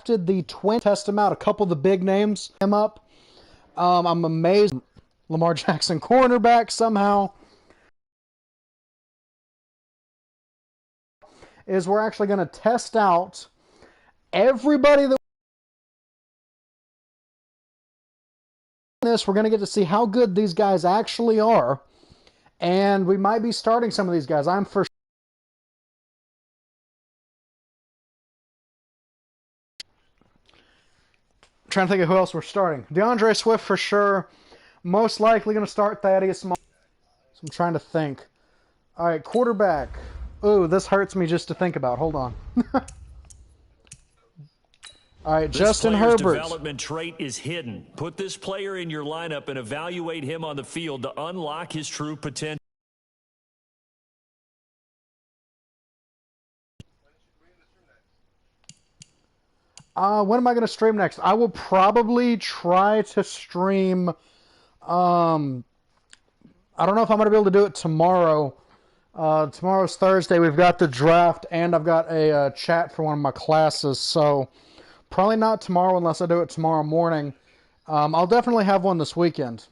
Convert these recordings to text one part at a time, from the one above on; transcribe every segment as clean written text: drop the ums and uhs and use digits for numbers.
drafted the twin. Test him out. A couple of the big names him up. I'm amazed. Lamar Jackson cornerback somehow. Is we're actually going to test out everybody that this. We're going to get to see how good these guys actually are. And we might be starting some of these guys. I'm for trying to think of who else we're starting. DeAndre Swift for sure. Most likely going to start Thaddeus Moss. So I'm trying to think. All right, quarterback. Ooh, this hurts me just to think about. Hold on. All right, Justin Herbert. Development trait is hidden. Put this player in your lineup and evaluate him on the field to unlock his true potential. When am I going to stream next? I will probably try to stream. I don't know if I'm going to be able to do it tomorrow. Tomorrow's Thursday. We've got the draft, and I've got a chat for one of my classes. So probably not tomorrow unless I do it tomorrow morning. I'll definitely have one this weekend.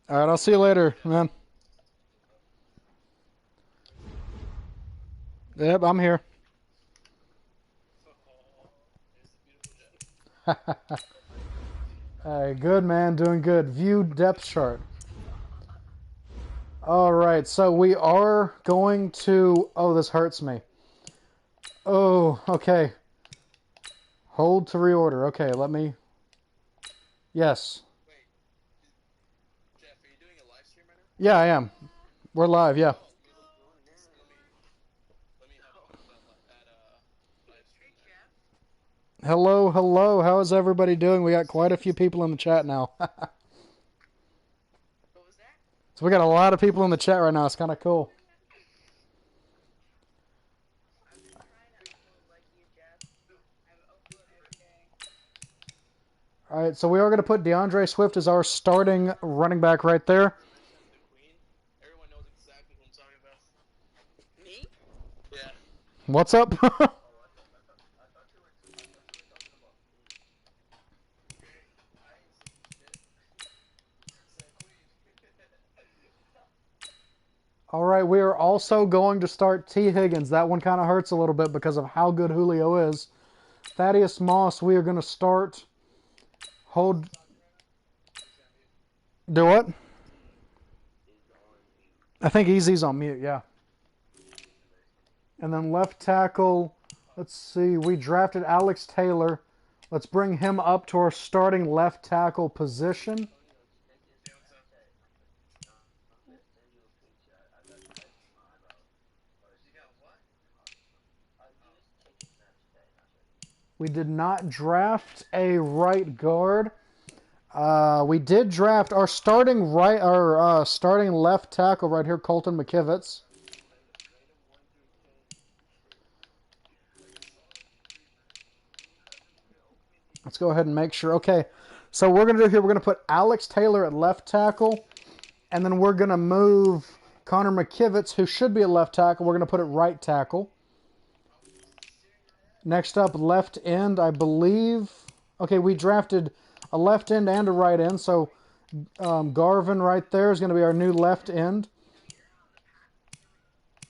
All right, I'll see you later, man. Yep, I'm here. Hey, good, man. Doing good. View depth chart. All right, so we are going to... Oh, this hurts me. Oh, okay. Hold to reorder. Okay, let me... Yes. Wait, Jeff, are you doing a live stream right now? Yeah, I am. We're live, yeah. Hello, hello. How is everybody doing? We got quite a few people in the chat now. What was that? So we got a lot of people in the chat right now. It's kind of cool. All right, so we are going to put DeAndre Swift as our starting running back right there. Everyone knows exactly who I'm talking about. Me? Yeah. What's up? All right, we are also going to start T. Higgins. That one kind of hurts a little bit because of how good Julio is. Thaddeus Moss, we are going to start. Hold. Do what? I think Easy's on mute, yeah. And then left tackle, let's see, we drafted Alex Taylor. Let's bring him up to our starting left tackle position. We did not draft a right guard. We did draft our starting starting left tackle right here, Colton McKivitz. Let's go ahead and make sure. Okay, so what we're going to do here, we're going to put Alex Taylor at left tackle, and then we're going to move Connor McKivitz, who should be a left tackle. We're going to put it right tackle. Next up, left end, I believe. Okay, we drafted a left end and a right end, so Garvin right there is going to be our new left end.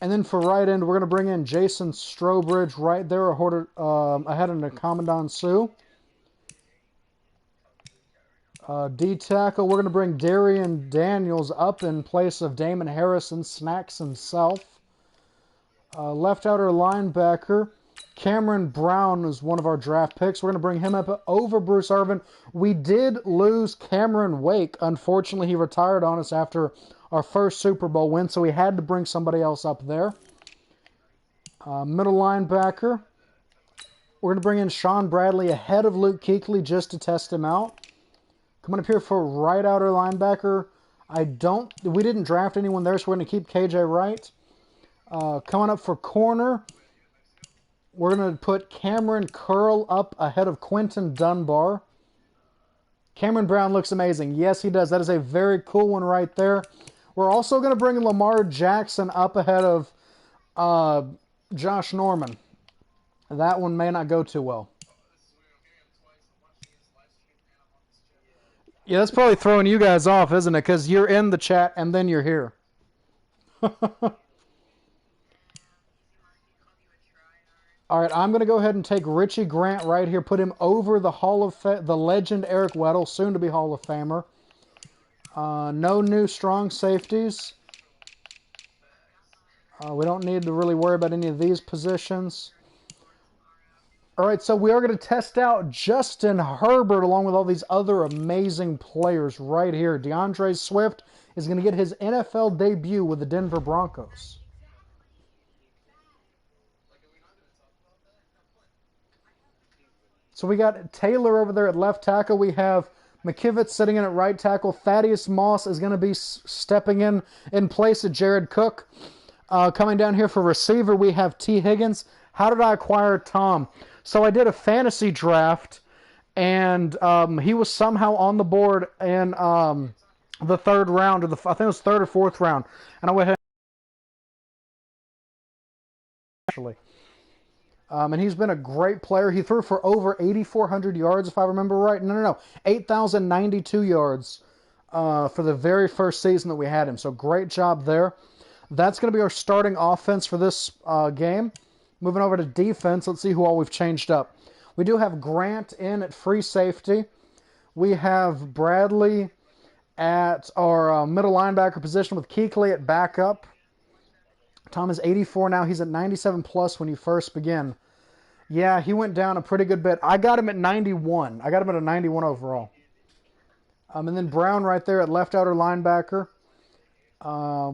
And then for right end, we're going to bring in Jason Strobridge right there ahead of Commandant Sue. D tackle, we're going to bring Darian Daniels up in place of Damon Harrison, Snacks himself. Left outer linebacker, Cameron Brown is one of our draft picks. We're going to bring him up over Bruce Irvin. We did lose Cameron Wake. Unfortunately, he retired on us after our first Super Bowl win, so we had to bring somebody else up there. Middle linebacker, we're going to bring in Sean Bradley ahead of Luke Kuechly just to test him out. Coming up here for right outer linebacker, we didn't draft anyone there, so we're going to keep KJ Wright. Coming up for corner, we're going to put Cameron Curl up ahead of Quentin Dunbar. Cameron Brown looks amazing. Yes, he does. That is a very cool one right there. We're also going to bring Lamar Jackson up ahead of Josh Norman. That one may not go too well. Yeah, that's probably throwing you guys off, isn't it? Because you're in the chat and then you're here. All right, I'm going to go ahead and take Richie Grant right here, put him over the the legend Eric Weddle, soon to be Hall of Famer. No new strong safeties. We don't need to really worry about any of these positions. All right, so we are going to test out Justin Herbert along with all these other amazing players right here. DeAndre Swift is going to get his NFL debut with the Denver Broncos. So we got Taylor over there at left tackle. We have McKivitz sitting in at right tackle. Thaddeus Moss is going to be stepping in place of Jared Cook. Coming down here for receiver, we have T. Higgins. How did I acquire Tom? So I did a fantasy draft, and he was somehow on the board in the third round, I think it was third or fourth round. And I went ahead actually. And he's been a great player. He threw for over 8,400 yards, if I remember right. No. 8,092 yards for the very first season that we had him. So great job there. That's going to be our starting offense for this game. Moving over to defense, let's see who all we've changed up. We do have Grant in at free safety. We have Bradley at our middle linebacker position with Kuechly at backup. Tom is 84 now. He's at 97 plus when you first begin. Yeah, he went down a pretty good bit. I got him at 91. I got him at a 91 overall. And then Brown right there at left outer linebacker.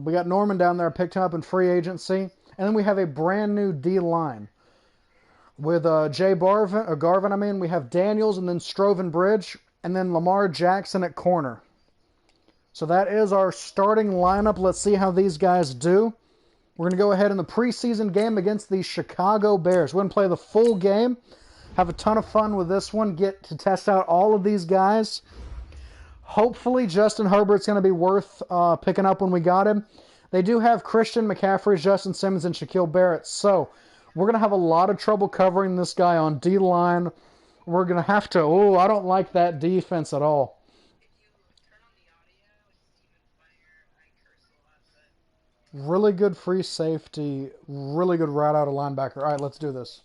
We got Norman down there. I picked him up in free agency. And then we have a brand new D-line. With Garvin, we have Daniels and then Stroven Bridge. And then Lamar Jackson at corner. So that is our starting lineup. Let's see how these guys do. We're going to go ahead in the preseason game against the Chicago Bears. We're going to play the full game. Have a ton of fun with this one. Get to test out all of these guys. Hopefully Justin Herbert's going to be worth picking up when we got him. They do have Christian McCaffrey, Justin Simmons, and Shaquille Barrett. So we're going to have a lot of trouble covering this guy on D-line. We're going to have to... I don't like that defense at all. Really good free safety. Really good right out of linebacker. All right, let's do this.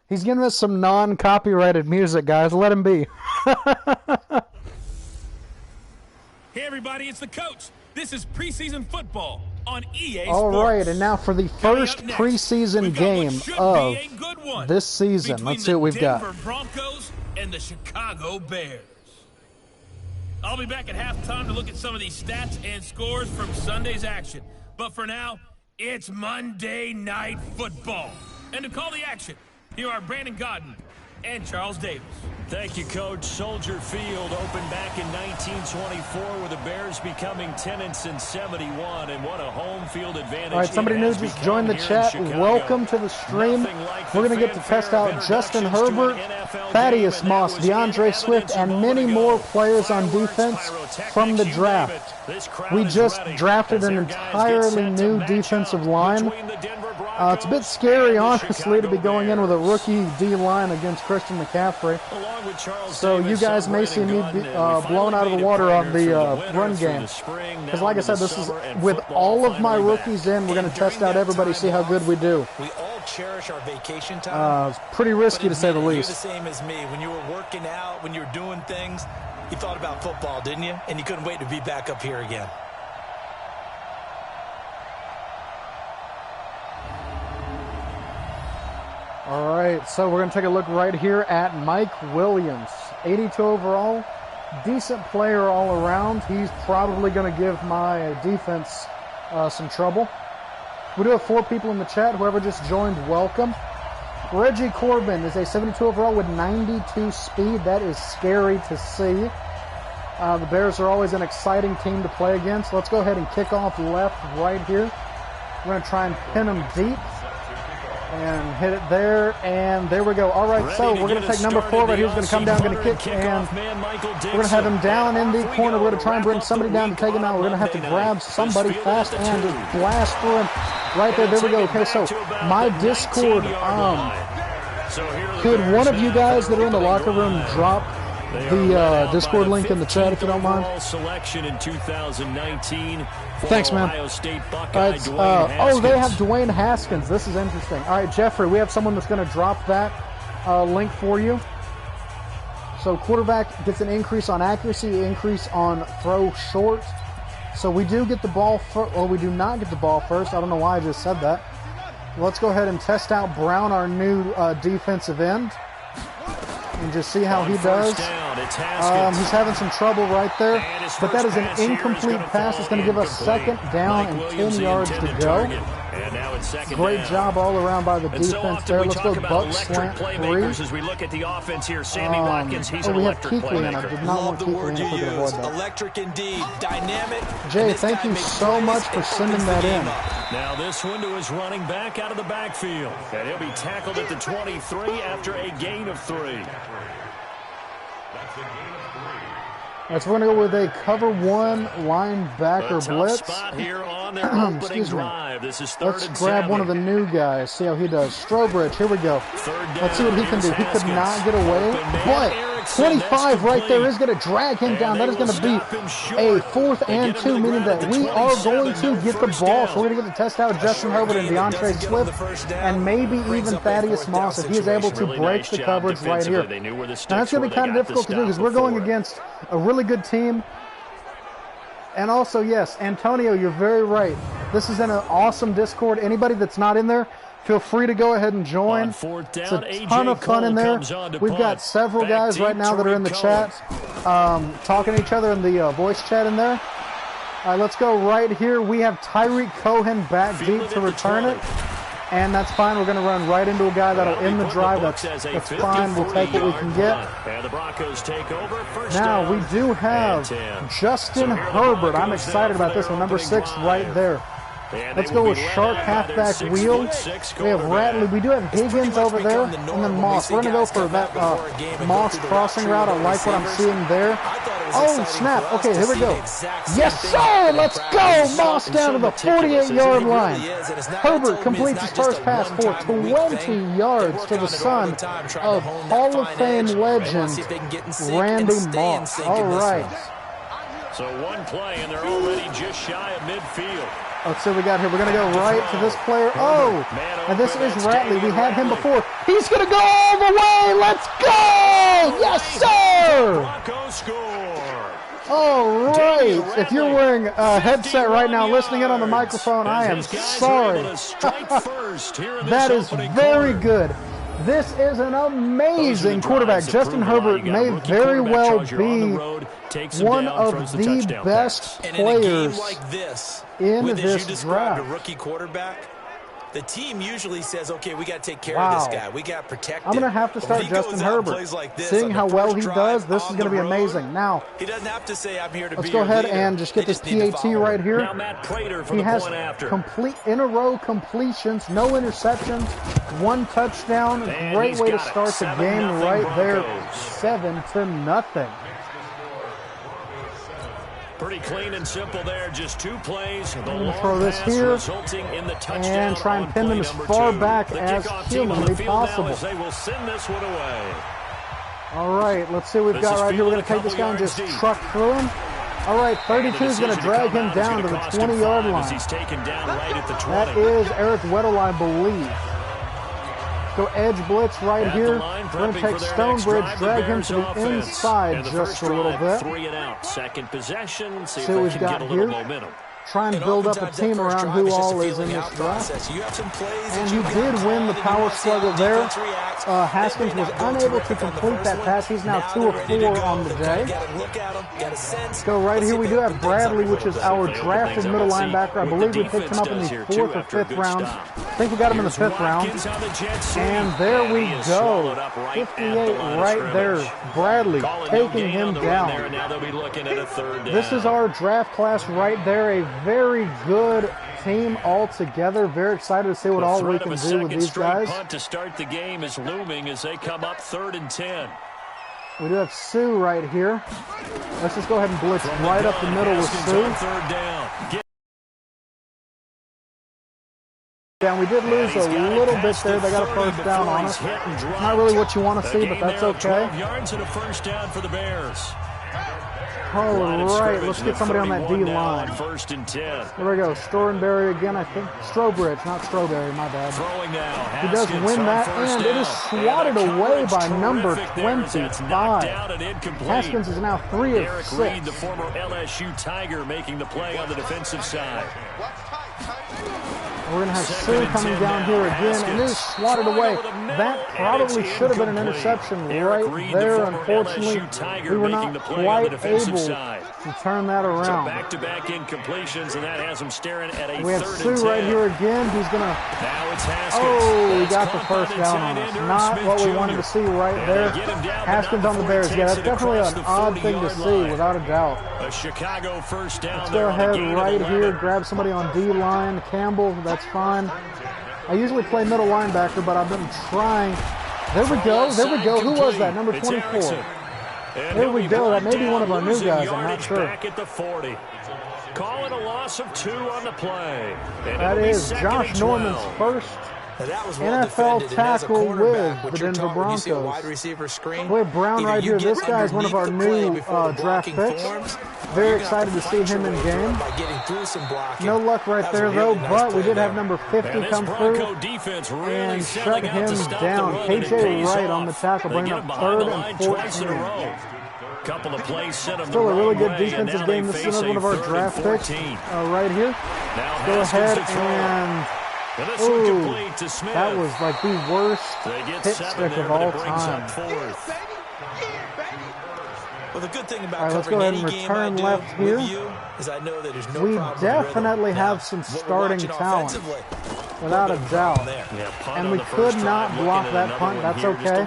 He's giving us some non-copyrighted music, guys. Let him be. Hey, everybody, it's the coach. This is preseason football on EA Sports. All right, and now for the first preseason game of this season. Let's see what we've got. Denver Broncos and the Chicago Bears. I'll be back at halftime to look at some of these stats and scores from Sunday's action. But for now, it's Monday Night Football. And to call the action, here are Brandon Godden and Charles Davis. Thank you, Coach. Soldier Field opened back in 1924 with the Bears becoming 10-71, and what a home field advantage. All right, somebody new just joined the chat. Welcome to the stream. We're going to get to test out Justin Herbert, Thaddeus Moss, DeAndre Swift, and many more players on defense from the draft. We just drafted an entirely new defensive line. It's a bit scary, honestly, to be going in with a rookie D-line against Christian McCaffrey. So you guys may see me blown out of the water on the run game. Because like I said, this is with all of my rookies in, we're going to test out everybody, see how good we do. We all cherish our vacation time. It's pretty risky to say the least. You're the same as me. When you were working out, when you were doing things, you thought about football, didn't you? And you couldn't wait to be back up here again. All right, so we're going to take a look right here at Mike Williams. 82 overall, decent player all around. He's probably going to give my defense some trouble. We do have 4 people in the chat. Whoever just joined, welcome. Reggie Corbin is a 72 overall with 92 speed. That is scary to see. The Bears are always an exciting team to play against. Let's go ahead and kick off left, right here. We're going to try and pin them deep and hit it there, and there we go. All right, so we're going to take number 4 right here. He's going to come down, going to kick, and we're going to have him down in the corner. We're going to try and bring somebody down to take him out. We're going to have to grab somebody fast and just blast through him right there. There we go. Okay, so my Discord, could one of you guys that are in the locker room drop the Discord link in the chat if you don't mind? Selection in 2019. Thanks, man. Ohio State Right, oh, they have Dwayne Haskins. This is interesting. All right, Jeffrey, we have someone that's going to drop that link for you. So quarterback gets an increase on accuracy, increase on throw short. So we do get the ball, or we do not get the ball first. I don't know why I just said that. Let's go ahead and test out Brown, our new defensive end, and just see how he does. He's having some trouble right there, but that is an incomplete pass. It's going to give us second down and 10 yards to go. Great job all around by the defense there. Let's go Buck slant 3. As we look at the offense here, Sammy Watkins, he's an we have electric Kuechly in. I did not want Kuechly in if we could avoid that. Electric indeed, dynamic. Jay, thank you so much for sending that in. Now this one to his running back out of the backfield. And he'll be tackled at the 23 after a gain of 3. Let's run to go with a cover 1 linebacker blitz. Spot here on their opening drive. This is Let's grab one of the new guys, see how he does. Strobridge, here we go. Let's see what he can do. He could not get away, but 25 right there is going to drag him down. That is going to be a 4th and 2, meaning that we are going to get the ball. So we're going to get to test out Justin Herbert and DeAndre Swift, and maybe even Thaddeus Moss if he is able to break the coverage right here. Now that's going to be kind of difficult to do because we're going against a really good team. And also, yes, Antonio, you're very right. This is in an awesome Discord. Anybody that's not in there, feel free to go ahead and join. It's a ton of fun in there. We've got several guys right now that are in the chat talking to each other in the voice chat in there. All right, let's go right here. We have Tyreek Cohen back deep to return it. And that's fine. We're going to run right into a guy that'll end the drive. That's fine. We'll take what we can get. Now, we do have Justin Herbert. I'm excited about this one. Number 6 right there. Let's go with sharp halfback wheel. We have Ratley. We do have Higgins over there, and then Moss. We're going to go for that Moss crossing route. I like what I'm seeing there. Oh, snap. Okay, here we go. Yes, sir. Let's go. Moss down to the 48-yard line. Herbert completes his first pass for 20 yards to the son of Hall of Fame legend Randy Moss. All right. So one play, and they're already just shy of midfield. Let's see what we got here. We're going to go right to this player. Oh, and this is Ratley. We had him before. He's going to go all the way. Let's go. Yes, sir. All right. If you're wearing a headset right now, listening in on the microphone, I am sorry. That is very good. This is an amazing quarterback. Justin Herbert may very well be one of the best players in this draft. A rookie quarterback, the team usually says, okay, we got to take care of this guy. We got to protect him. I'm going to have to start Justin Herbert. Seeing how well he does, this is going to be amazing. Now, he doesn't have to say, I'm here to let's go ahead and just get this PAT right here. He has complete in-a-row completions, no interceptions, 1 touchdown. Great way to start the game right there. 7-0. Pretty clean and simple there, just 2 plays. I'm going to throw this here and try and pin them as far back as humanly possible. They will send this one away. All right, let's see what we've got right here. We're going to take this guy and just truck through him. All right, 32 is going to drag him down to the 20-yard line. That is Eric Weddle, I believe. Go edge blitz right here. We're going to take Stonebridge, drag him to the inside just a little bit. 3 and out. Second possession. See what we've got here. Try and build up a team around who all is in this draft. And he did win the power struggle there. Haskins was unable to complete that pass. He's now 2 of 4 on the day. Let's go right here. We do have Bradley, which is our drafted middle linebacker. I believe we picked him up in the 4th or 5th round. I think we got him in the 5th round. And there we go. 58 right there. Bradley taking him down. This is our draft class right there. A very good team altogether. Very excited to see what all we can do with these guys. Punt to start the game is looming as they come up 3rd and 10. We do have Sue right here. Let's just go ahead and blitz right up the middle with Sue. 3rd down. Yeah, we did lose a little bit there. They got a 1st down on us. Not really what you want to see, but that's okay. 12 yards and a 1st down for the Bears. All right, let's get somebody on that D line. 1st and 10. There we go. Storenberry again, I think. Strobridge, not Strawberry, my bad. Throwing now. He does win that, and it is swatted away by number 25. Haskins is now 3 of 6. Reed, the former LSU Tiger, making the play on the defensive side. We're going to have Sue coming down here again, and it is swatted away. That probably should have been an interception right there. Unfortunately, we were not quite able to turn that around. Back-to-back incompletions, and that has him staring at a 3rd and 10. We have Sue right here again. He's going to... Now it's Haskins. Oh, we got the 1st down on us. Not what we wanted to see right there. Haskins on the Bears. Yeah, that's definitely an odd thing to see, without a doubt. A Chicago 1st down. Let's go ahead right here, grab somebody on D-line. Campbell, that's fine. I usually play middle linebacker, but I've been trying. There we go. There we go. Who was that? Number 24. There we go. That may be one of our new guys. I'm not sure. Back at the 40. Call it a loss of 2 on the play. That is Josh Norman's first NFL tackle with the Denver Broncos. We have Brown right here. This guy is one of our new draft picks. Very excited to see him in game. No luck right there, though, but we did have number 50 come through and shut him down. KJ Wright on the tackle, bringing up 3rd and 14. Couple of plays set him Still a really good defensive game. This is another one of our draft picks right here. Go ahead and... Ooh, that was like the worst hit stick of all time. Well, the good thing about all right, let's go ahead and return left here. We definitely have some starting talent, without a doubt. And we could not block that punt. That's okay.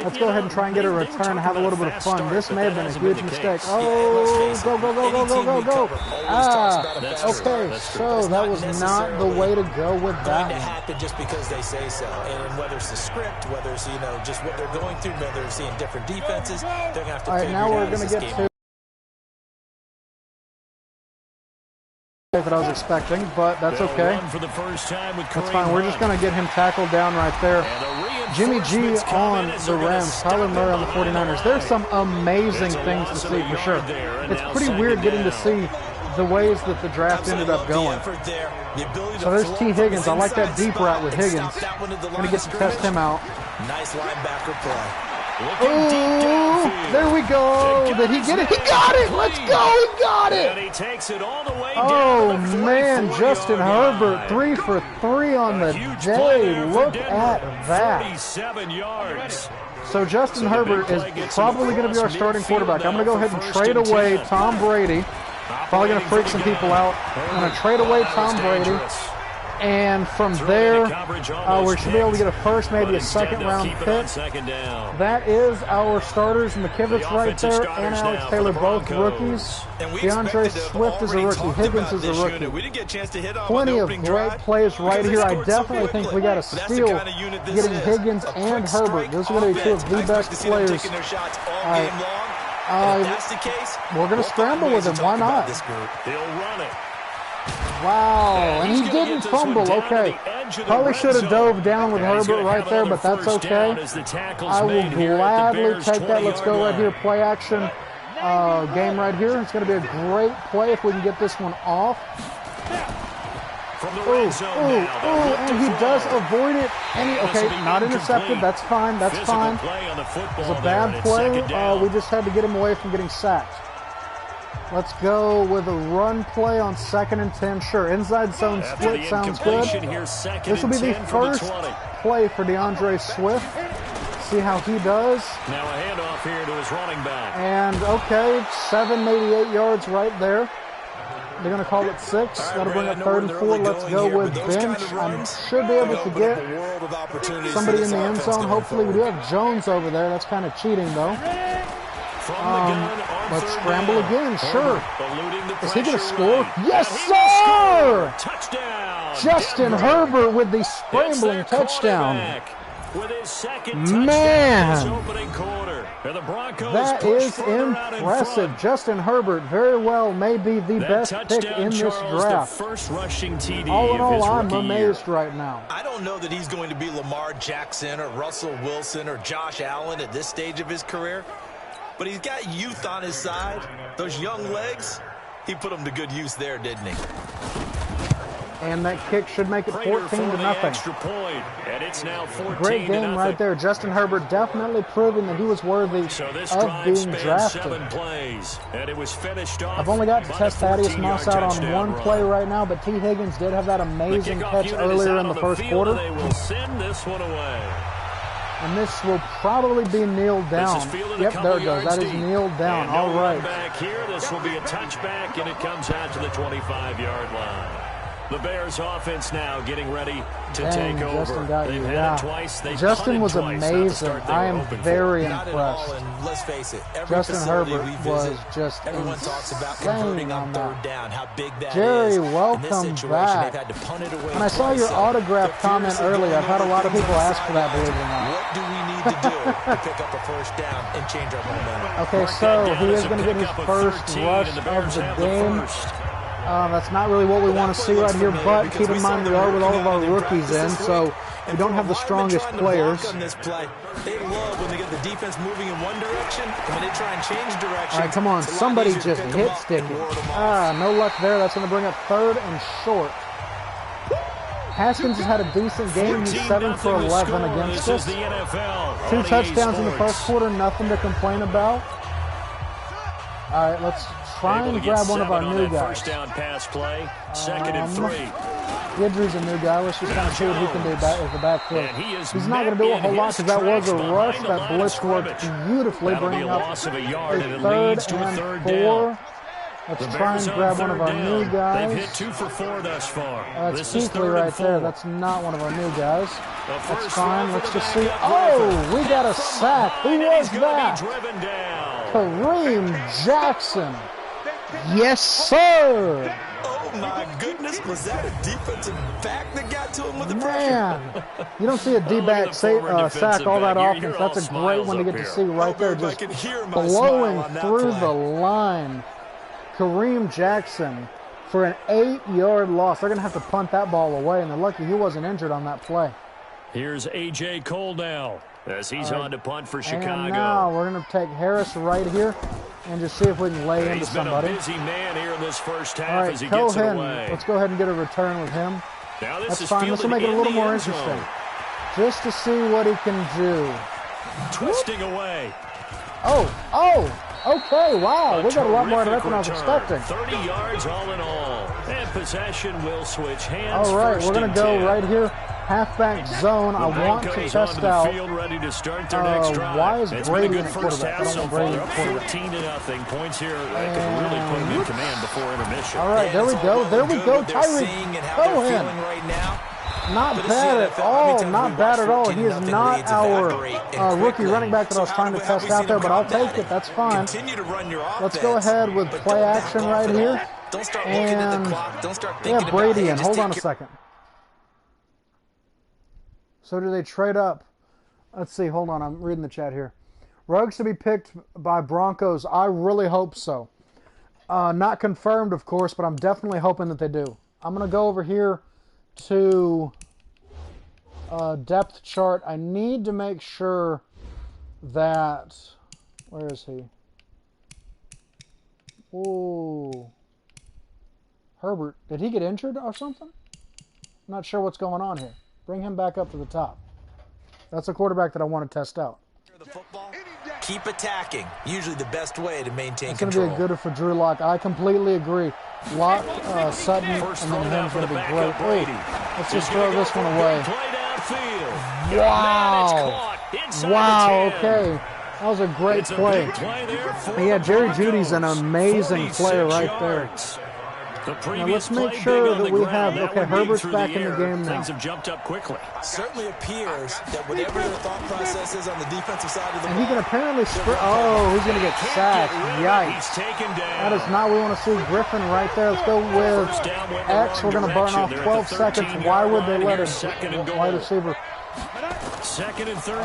Let's go ahead and try and get a return and have a little bit of fun. This may have been a huge mistake. Oh, go, go, go, go, go, go, go. Ah, okay, so that was not the way to go with that one. Happen just because they say so. And whether it's the script, whether it's, just what they're going through, whether they're seeing different defenses, they're going to have to figure it out. Now we're going to get to that I was expecting, but that's okay. That's fine. We're just going to get him tackled down right there. Jimmy G on the Rams, Kyler Murray on the 49ers. There's some amazing things to see for sure. It's pretty weird getting to see the ways that the draft ended up going. So there's T. Higgins. I like that deep route with Higgins. Going to get to test him out. Nice linebacker play. Oh, there we go. Did he get it? He got it. Let's go. He got it. And he takes it all the way oh, down to the man. Justin Herbert, line. 3 for 3 on the day. Look at that. 47 yards. So Justin Herbert is probably going to be our starting quarterback. I'm going to go ahead and trade away Tom Brady. Probably going to freak some people out. I'm going to trade away Tom Brady. And from there, we should be able to get a first, maybe a second-round pick. That is our starters. McKivitz right there and Alex Taylor, both rookies. DeAndre Swift is a rookie. Higgins is a rookie. Plenty of great plays right here. I definitely think we got a steal getting Higgins and Herbert. Those are going to be 2 of the best players. We're going to scramble with him. Why not? He'll run it. Wow, and he didn't fumble. Okay. Probably should have dove down with Herbert right there, but that's okay. I will gladly take that. Let's go right here. Play action game right here. It's going to be a great play if we can get this one off. And he does avoid it. Okay, not intercepted. That's fine. That's fine. It was a bad play. We just had to get him away from getting sacked. Let's go with a run play on 2nd and 10. Sure, inside zone split sounds good. This will be the first play for DeAndre Swift. See how he does. Now a handoff here to his running back. And, okay, 7, maybe 8 yards right there. They're going to call it 6. Right, That'll bring Brad, up 3rd and 4. Let's go here, with bench. I should be able to get somebody in the end zone. Hopefully, we do have Jones over there. That's kind of cheating, though. Let's scramble again. Sure. Is he going to score? Yes, sir! Touchdown! Justin Herbert with the scrambling touchdown. With his second Man, touchdown this opening quarter. And the Broncos that push is further out in impressive. front. Justin Herbert very well may be the That best pick touchdown, in this Charles, draft. the first rushing TD All in of his all, I'm rookie amazed year. right now. I don't know that he's going to be Lamar Jackson or Russell Wilson or Josh Allen at this stage of his career, but he's got youth on his side. Those young legs, he put them to good use there, didn't he? And that kick should make it Prater 14 for to the nothing. extra point, and it's now 14 Great to game nothing. right there. Justin Herbert definitely proving that he was worthy So this of drive being spanned drafted. 7 plays, and it was finished off. I've only got to by test the Thaddeus 14-yard Moss out on touchdown one run. play right now, but T. Higgins did have that The amazing kickoff catch unit is earlier out in on the first field, quarter. and they will send this one away. And this will probably be kneeled down. This is fielded a Yep, couple there it goes. yards That is deep. kneeled down. And no All right. run back here. This will be a touchback, and it comes out to the 25-yard line. The Bears offense now getting ready to Dang, take over. Justin got They've you, had yeah. it twice. They've Justin punted was twice, not the amazing. start they I were am hoping for. very Not at all, impressed. and let's face it, every Justin facility Herbert we was visit, just everyone talks about insane converting on on 3rd that. down, how big that Jerry, is. In this welcome situation, back. they've had to punt it away And I saw twice, your so autograph they're comment furiously earlier. going I've had a over lot of things people on the ask for that, believe it or not. What do we need to do to pick up a first down and change our momentum? Okay, Mark so that down he as is a going to get his pickup of first 13, rush and the of Bears the have game. first. That's not really what we want to see right here, but keep in mind we are with all of our rookies in, so we don't have the strongest players. On this play, they love when they get the defense moving in one direction, and when they try and change direction. All right, come on, somebody just hit sticky. No luck there. That's going to bring up 3rd and short. Haskins has had a decent game. He's 7 for 11 against us. 2 touchdowns in the first quarter, nothing to complain about. All right, let's try and grab one of our new guys. First down pass play, 2nd and 3. Guidry's a new guy. Let's just kind of see what he can do back with the backfield. And he is He's not going to do a whole lot because that was a rush. behind the That line of blitz worked scrimmage. beautifully, That'll be bringing a up loss of a yard, and it 3rd leads to a and 3rd 4. down. Let's The try Bears and on grab one 3rd of our down. new guys. They've hit 2 for 4 thus far. That's This is Keithley 3rd right and 4. there. That's not one of our new guys. The That's first fine. throw Let's for the just see. backup Oh, we got a From sack. Who behind, and was he's gonna that? be driven down. Kareem Jackson. Yes, sir. Oh my goodness, was that a defensive back that got to him with the pressure? Man, you don't see a D-back sack all that often. That's a great one to get to see right there, just blowing through the line. Kareem Jackson for an 8-yard loss. They're going to have to punt that ball away, and they're lucky he wasn't injured on that play. Here's A.J. Cole now as he's on to punt for Chicago. And now we're going to take Harris right here and just see if we can lay into He's been somebody. a busy man here in this first half All right, as he gets it Cohen, away. let's go ahead and get a return with him. Now this That's is fine. This will make it a little more interesting. Just to see what he can do. Twisting away. Okay, wow. We got a lot more out of that than I was Terrific expecting. return. 30 yards all in all. And possession will switch hands. All right, first we're going and to go 10. right here. Halfback zone. I want to Broncos test onto the out. field, ready to start their next drive. Why is It's Brady been a in good the first quarterback? half I so don't far. want They're up Brady in the 14-0. Points here that could really put them in command before intermission. All right, there we go. There we go. Tyreek Cohen. Right now. Not bad at all. Not bad at all. He is not our rookie running back that I was trying to test out there, but I'll take it. That's fine. Let's go ahead with play action right here. Don't start looking at the clock. Don't start thinking Yeah, Brady in. about it. Hold on a second. So do they trade up? Let's see. Hold on. I'm reading the chat here. Ruggs to be picked by Broncos. I really hope so. Not confirmed, of course, but I'm definitely hoping that they do. I'm going to go over here to depth chart. I need to make sure that... Where is he? Ooh. Herbert. Did he get injured or something? I'm not sure what's going on here. Bring him back up to the top. That's a quarterback that I want to test out. The football, keep attacking. Usually the best way to maintain It's going control. to be a gooder for Drew Lock. I completely agree. Lock, Sutton, and then him's going to be great. Oh, let's just throw this one away. Wow. Wow, okay. That was a great play. Yeah, Jerry Judy's an amazing player right there. The Now previous let's make play sure big on that the we ground. have, That okay, one being Herbert's through back the in the air. game now. Things have jumped up quickly. Certainly appears that whatever their thought process is on the defensive side of the And ball. he can apparently sprint. Oh, he's going to get sacked. He's Yikes. taken down. That is not what we want to see. Griffin right there. Let's go with First down went the X. wrong We're going to burn direction. off They're at 12 the seconds. 13-yard Why would they line let here, a second and goal. wide receiver? Second and 13.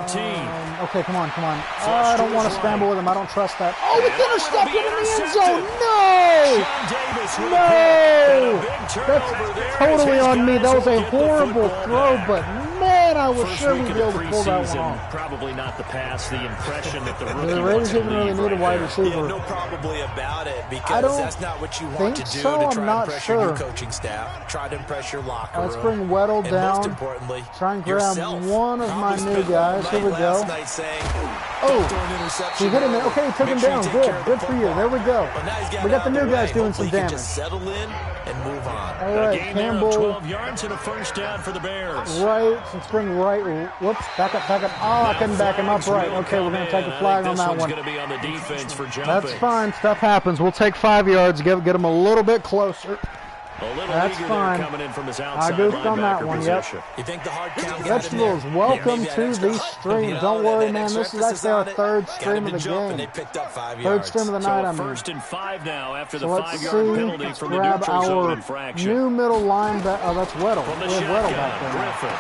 Okay, come on, come on. I don't want to scramble with him. I don't trust that. Oh, it's intercepted in the end zone. No! John Davis with No! a pick and a big turnover there. That's totally His on me. guys That was will a get the horrible football throw, back. but man, I was First sure week we'd of be the able to pull that one preseason, off. probably not the pass, the impression that the rookie The wants Raiders to didn't really leave need a right wide there. receiver. Yeah, no probably about it I because don't that's not what you want think to do so. to I'm try and not pressure sure. your coaching staff. Try to impress your locker room. Let's bring Weddle and down. most importantly, Try and grab yourself. one of my Probably new spent all guys. Here we night go. last night saying, Oh, "Don't throw an interception he hit him there. early. Okay, he took him Make sure you down. take Good. care of the Good for you. football." There we go. Well, now he's got We it got the out new of guys way. doing Hopefully some he can damage. just settle in and move on. All A right, gain there of Campbell. 12 yards and a first down for the Bears. Right. Let's bring right. Whoops. Back up, back up. Oh, I couldn't back him up right. Okay, we're going to take a flag on that one. This one's going to be on the defense for jumping. That's fine. Stuff happens. We'll take 5 yards. Get him a little bit closer. A little That's eager fine. there coming in from his outside I goofed on that linebacker one, yep. position. You think the hard count got Vegetables, in there? welcome Maybe that to extra the hut, stream. you know, Don't worry, that man. extra This is emphasis actually our on it. third Got stream him of to the jump, and they game. picked up 5 Third yards. stream of the So night, a I mean. first and 5 now after So the let's 5-yard penalty see. from the Grab neutral zone our infraction. new middle linebacker. Oh, that's Weddle. From the We have Weddle back shotgun, there now. Griffin.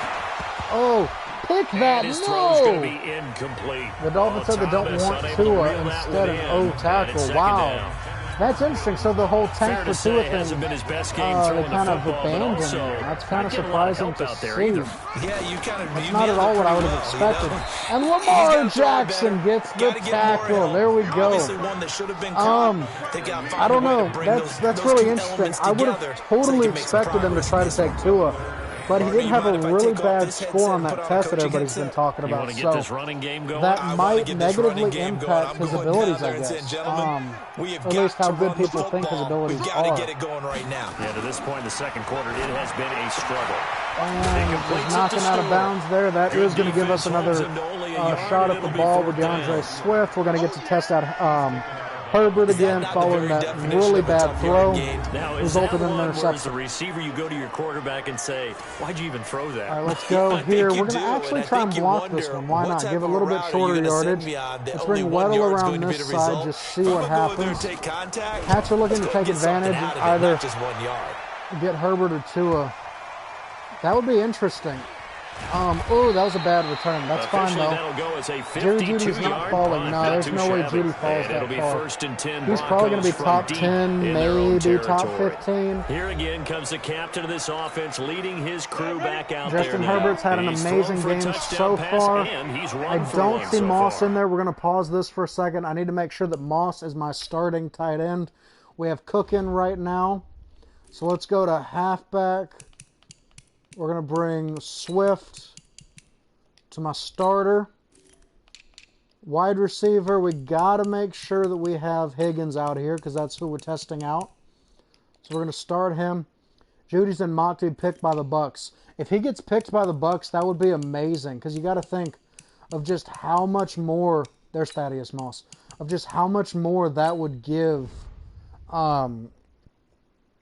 Oh, pick that. And his throw's going to No! be incomplete. The Dolphins said they don't Thomas want unable to Tua reel that instead one of in, O and it's tackle. second Wow. down. That's interesting. So the whole Fair tank to for say, Tua hasn't thing, been his best game they throwing the kind of football, but abandoned also it. That's kind of not getting a lot of surprising help to out there see. either. Yeah, you kind of That's not at all what I would have expected. And Lamar Jackson gets the tackle. There we go. I don't know. That's really interesting. I would have totally expected them to try to take Tua, but he did have a really bad score on that test that everybody's been talking You want about. to get this So running game going? that might negatively impact his abilities, I guess. At least how good people think his abilities We've got to are. get it going right now. Yeah, to this point in the second quarter, it has been a struggle. And just knocking out of bounds there. That is going to give us another shot at the ball with DeAndre Swift. We're going to get to test out Herbert again following that really bad throw. Now, Resulted in an where's interception. the receiver, you go to your quarterback and say, why'd you even throw that? All right, let's go I think here. you We're going to do, actually and I try and think you block wonder, this one. Why what not? type Give a of little bit route are you shorter gonna send yardage. me on that Let's only bring 1 Weddle yard's around going to be this the side. result? Just see If what I'm gonna go there and happens. take contact, Cats are looking to let's go take get something advantage, out of it, either not just 1 yard. get Herbert or Tua. That would be interesting. Oh, that was a bad return. That's fine, Officially, though. that'll go as a Jerry Judy's not 52-yard falling. punt. No, Not there's too no way shabby. Judy falls And it'll that be far. first and 10 He's probably going to be Broncos top from 10, deep in their own maybe top territory. 15. Here again comes the captain of this offense, leading his crew back out Justin there now. Herbert's had an He's amazing thrown for a game touchdown so pass, far. and he's run I for don't one see so Moss far. in there. We're going to pause this for a second. I need to make sure that Moss is my starting tight end. We have Cook in right now. So let's go to halfback. We're going to bring Swift to my starter. Wide receiver, we got to make sure that we have Higgins out here because that's who we're testing out. So we're going to start him. Judy's and Monty picked by the Bucks. If he gets picked by the Bucks, that would be amazing because you got to think of just how much more, there's Thaddeus Moss, of just how much more that would give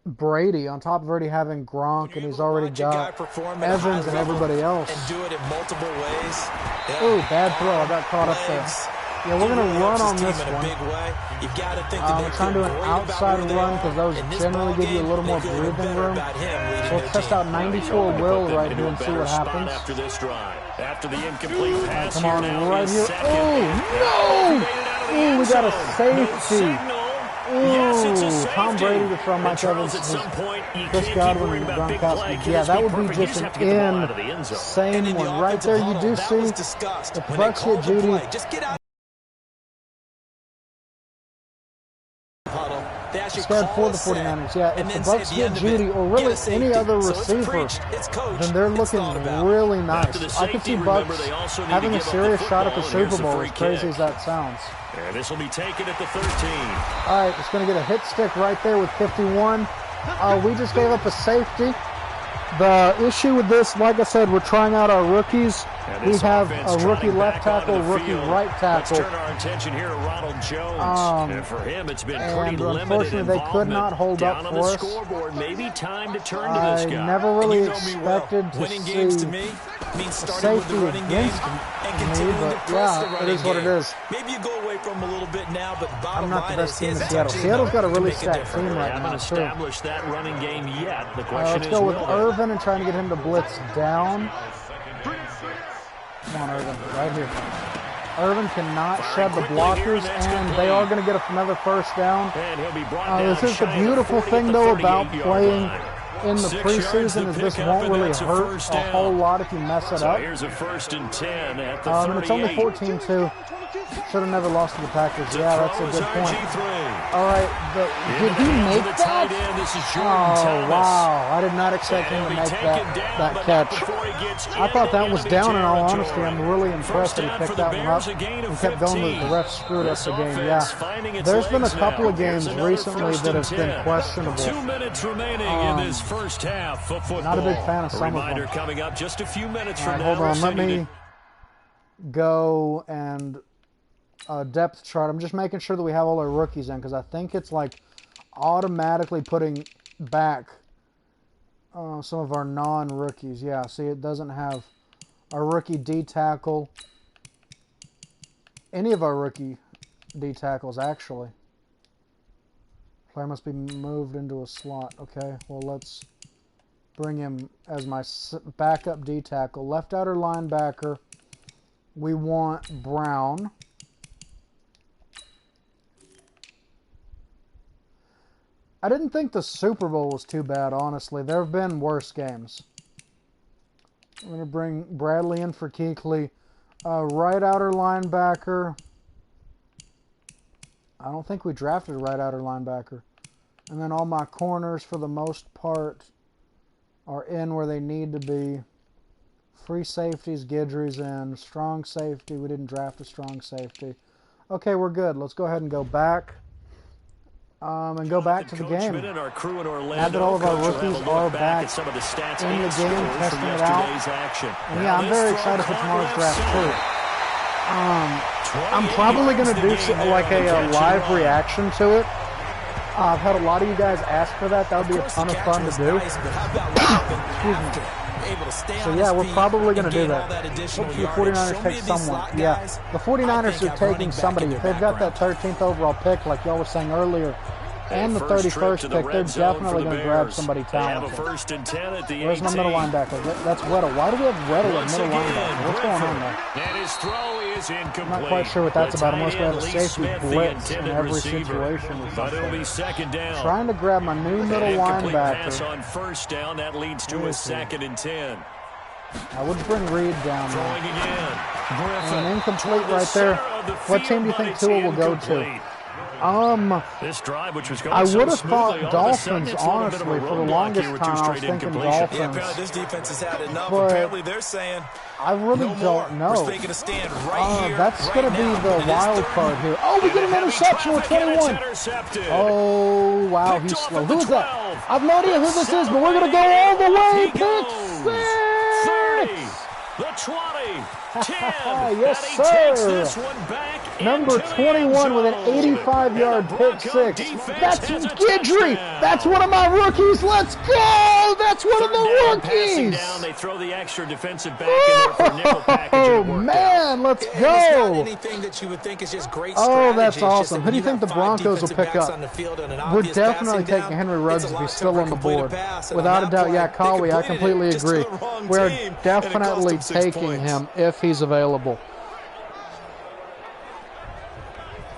Brady on top of already having Gronk, and he's already got Evans and everybody else. And do it in multiple ways. Ooh, bad throw. I got caught up there. Yeah, we're going to run on this one. I'm trying to do an outside run because those generally give you a little more breathing room. So let's test out 94 Will right here and see what happens. After this drive, after the incomplete pass, Come on, here now right is here. second. Oh, no! Ooh, we got a safety. Yes, it's a Ooh, safety. Tom Brady to throw Mike And Charles, Evans. at some point, you Chris can't Godwin keep worrying and about big play. Gronkowski. Can Yeah, this that be would be perfect? You just have to get the ball out of the an end zone. insane one. Right there, you do see if Bucks get Judy. Scared for the 49ers. Yeah, if the Bucks get Judy or really any other receiver, then they're looking really nice. I could see Bucks having a serious shot at the Super Bowl, as crazy as that sounds. And this will be taken at the 13. All right, it's going to get a hit stick right there with 51. We just gave up a safety. The issue with this, like I said, we're trying out our rookies. We have a rookie left tackle, rookie right tackle. Let's turn our attention here to Ronald Jones. And for him, it's been pretty limited unfortunately, they could not hold up for us. Scoreboard. Maybe time to turn to this guy. I never really expected to winning see games to me means starting with the safety running game against and me, continuing to but press the yeah, running it is what game. it is. Maybe you go away from him a little bit now, but bottom I'm not the line best is team in it's Seattle. actually Seattle's got a enough to really make a stacked difference. team They right haven't now, too. established that running game yet. The question Let's is, go with will they? Irvin and trying to get him to blitz down. Come on, Irvin, right here. Irvin cannot shed the blockers, and they are going to get another first down. And he'll be brought down This is the shy of the beautiful 40 thing, at the though, about 38-yard playing line. in the 6 yards preseason to is this pick won't up, and really that's a hurt first a down. whole lot if you mess it So up. here's a 1st and 10 at the And it's only 38. 14-2. Should have never lost to the Packers. To Yeah, that's a throw is good point. RG3. All right, did he make To the tight that? end, this is Oh, Jordan Thomas. wow. I did not expect And him to he'll be make taken that down, but catch. not before he gets I thought that was into down, in all enemy honesty. I'm territory. really impressed that he First picked down that for one the up Bears, a gain of and kept going. 15. The ref screwed up This the game. offense Yeah. finding its There's been a legs couple now. of games Here's another recently 1st that and have been 10. questionable. 2 minutes remaining in this first half of football. Not a big fan of A some of reminder them. coming up just a few minutes All from right, now. hold on. Let Sending me go and depth chart. I'm just making sure that we have all our rookies in, because I think it's like automatically putting back some of our non-rookies. Yeah, see, it doesn't have our rookie D tackle. Any of our rookie D tackles, actually. Player must be moved into a slot. Okay, well, let's bring him as my backup D tackle. Left outer linebacker, we want Brown. I didn't think the Super Bowl was too bad, honestly. There have been worse games. I'm going to bring Bradley in for Kuechly. Right outer linebacker. I don't think we drafted a right outer linebacker. And then all my corners, for the most part, are in where they need to be. Free safeties, Guidry's in. Strong safety, we didn't draft a strong safety. Okay, we're good. Let's go ahead and go back. And go back to the game. Now that all of our rookies are back in the game, testing it out. And yeah, I'm very excited for tomorrow's draft too. I'm probably going to do like a live reaction to it. I've had a lot of you guys ask for that. That would be a ton of fun to do. Excuse me. So yeah, we're probably going to do that. Hopefully the 49ers take someone. Yeah, the 49ers are taking somebody. If they've got that 13th overall pick, like y'all were saying earlier, and the 31st pick, they're definitely going to grab somebody talented. Where's my middle linebacker? That's Weddle. Why do we have Weddle at middle linebacker? What's going on there? And his throw is incomplete. I'm not quite sure what that's about, unless we have a safety blitz in every situation or But it'll something. be 2nd down. Trying to grab my new middle Incomplete pass linebacker. on 1st down. That leads to a 2nd and 10. I would bring Reed down Throwing there. again. And incomplete right there. What team do you think Tua will go to? This drive, which was going I would so have smoothly, thought all of a sudden, Dolphins, it's a little bit of a honestly. For the roadblock longest here with time, I was straight thinking incompletions. Dolphins. Yeah, apparently this defense has had enough. But Apparently they're saying, I really no more. don't know. We're taking a stand right here, That's right going to be now. the And it is wild card here. Oh, we get an interception with 21. Oh, wow, he's slow. Who is that? I have no idea who this is, but we're going to go all the way. Pick 6. The 20, 10, Yes, and he takes sir. this one back Number into the 21 with an end zone. 85-yard And the pick Bronco 6. defense That's has a Guidry. touchdown. That's one of my rookies. Let's go. That's one of the Third down, passing rookies. down, they throw the extra defensive back in there for nickel package. Oh, and it worked out. man, let's And it's not go. anything that you would think is just great Oh, strategy. that's It's just awesome. that Who do you when think the have five Broncos will defensive pick backs up? on the field and an We're obvious definitely passing taking down, Henry it's Ruggs a if lot he's still on the tougher to complete a board. pass. And Without a on doubt, that yeah, play, they Collie, I completed completely it just to agree. the wrong We're team, and it cost definitely them 6 taking points. him if he's available.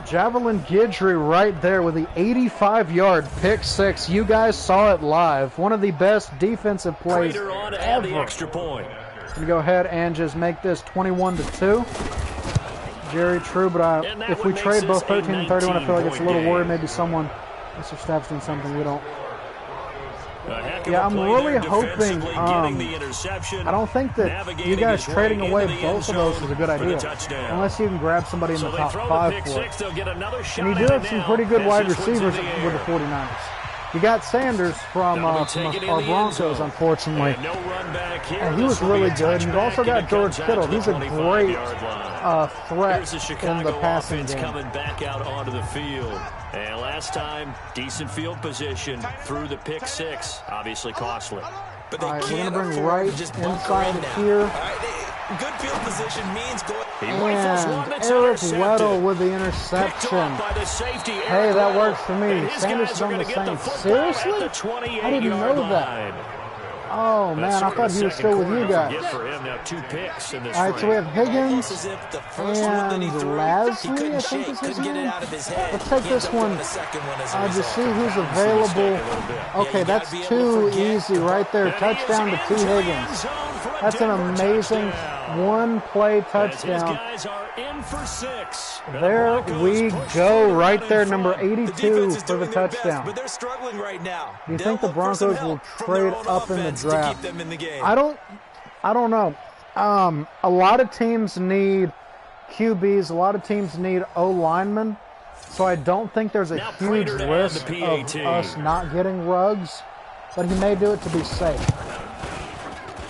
Javelin Guidry right there with the 85-yard pick 6. You guys saw it live. One of the best defensive plays Crater on to add the ever. extra point. Going to go ahead and just make this 21-2. Jerry, true, but And that if we one trade makes both this a 13 and 31, I feel like it's a little 19-point worried. game. Maybe someone, Mr. Staff's doing something we don't. A heck of Yeah, a I'm play really there hoping, defensively, getting the interception, I don't think that navigating you guys his way trading away into the both of end those zone is a good for the idea. touchdown. Unless you can grab somebody in So the they top throw the 5 pick for it. 6, they'll get another shot And you do at have it some now pretty good as wide this one's in receivers the with the air. 49ers. You got Sanders from our Broncos, unfortunately. And no run back here. And he was really good. You've also got George Kittle. He's a great threat in the passing game. Coming back out onto the field. And last time, decent field position through the pick six. Obviously costly. But they All right, we're can't going to bring afford Wright to just inside bunker in here. now. All right, good field position means going. And Eric Weddle with the interception. Hey, that works for me. Sanders is on the same. Seriously? I didn't know that. Oh, man, I thought he was still with you guys. All right, so we have Higgins and Lasley, I think is his name. Let's take this one to see who's available. Okay, that's too easy right there. Touchdown to T. Higgins. That's an amazing one-play touchdown. There we go, right there, number 82 for the touchdown. But they're struggling right now. Do you think the Broncos will trade up in the draft? I don't know. A lot of teams need QBs. A lot of teams need O-linemen. So I don't think there's a huge risk of us not getting Ruggs. But he may do it to be safe.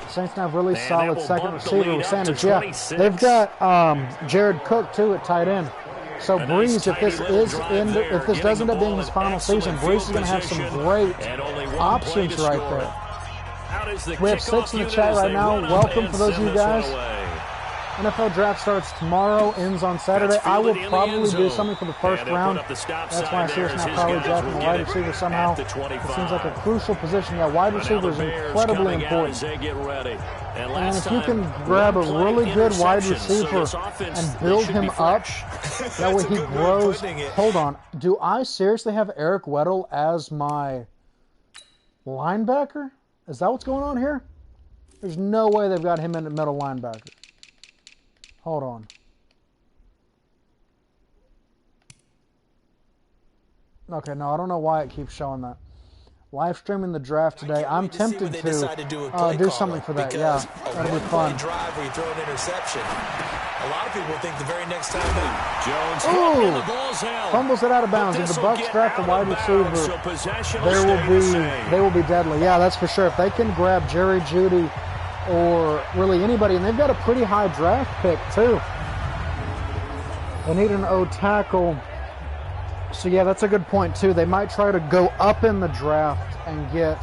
Saints now have really solid second receiver with Sanders. Yeah, they've got Jared Cook too at tight end. So Breeze, if this does end up being his final season, Breeze is going to have some great options right there. We have 6 in the chat right now. Welcome for those of you guys. NFL draft starts tomorrow, ends on Saturday. I will probably do something for the first round. That's why I see us now probably drafting a wide receiver somehow. It seems like a crucial position. Yeah, wide receiver is incredibly important. And if you can grab a really good wide receiver and build him up, that way he grows. Hold on. Do I seriously have Eric Weddle as my linebacker? Is that what's going on here? There's no way they've got him in the middle linebacker. Hold on. Okay, no, I don't know why it keeps showing that. Live streaming the draft today. I'm tempted to do something for that. Yeah, that'll be fun. Drive where you throw an interception. A lot of people think the very next time Jones fumbles it out of bounds. If the Bucs draft a wide receiver, they will be deadly. Yeah, that's for sure. If they can grab Jerry Jeudy or really anybody, and they've got a pretty high draft pick too. They need an O-tackle. So yeah, that's a good point too. They might try to go up in the draft and get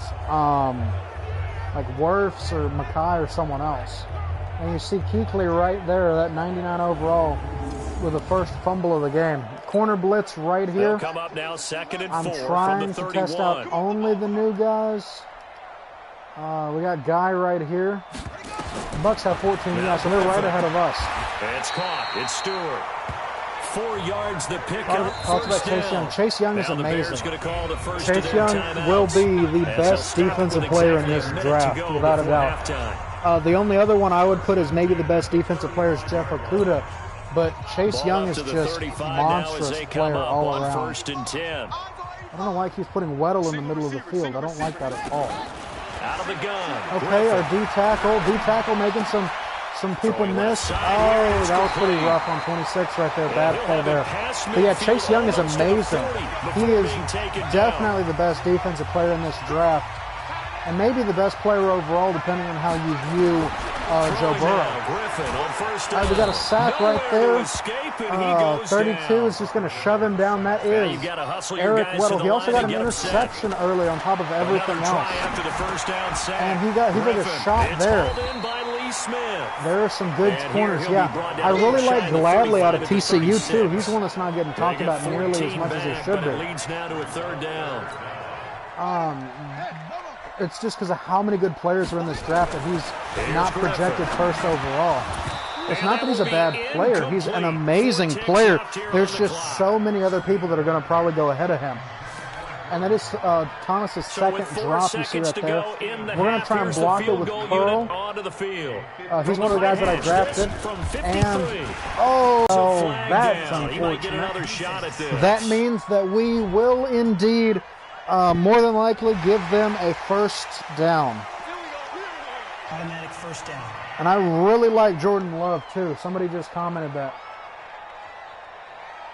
like Wirfs or Mackay or someone else. And you see Kuechly right there, that 99 overall, with the first fumble of the game. Corner blitz right here. Come up now, 2nd and 4 I'm trying to test out only the new guys. We got Guy right here. The Bucs have 14 yards, so they're right ahead of us. It's caught. It's Stewart. 4 yards the pickup. Talk about Chase Young. Chase Young is amazing. Chase Young will be the best defensive player in this draft, without a doubt. The only other one I would put as maybe the best defensive player is Jeff Okudah, but Chase Young is just a monstrous player all around. I don't know why he keeps putting Weddle in the middle of the field. I don't like that at all. Out of the gun. Okay, our D-tackle making some people miss. Oh, that was pretty rough on 26 right there. Bad play there. But yeah, Chase Young is amazing. He is definitely the best defensive player in this draft. And maybe the best player overall, depending on how you view Joe Burrow. We got a sack right there. 32 is just going to shove him down. That is Eric Weddle. He also got an interception early on top of everything else. And he took a shot there. There are some good corners. Yeah, I really like Gladley out of TCU too. He's one that's not getting talked about nearly as much as he should be. It's just because of how many good players are in this draft that he's not projected first overall. It's not that he's a bad player. He's an amazing player. There's just so many other people that are going to probably go ahead of him. And that is Thomas's second drop, you see right there. We're going to try and block it with Pearl. He's one of the guys that I drafted. And, that's unfortunate. That means that we will indeed more than likely give them a first down. Automatic first down. And I really like Jordan Love, too. Somebody just commented that.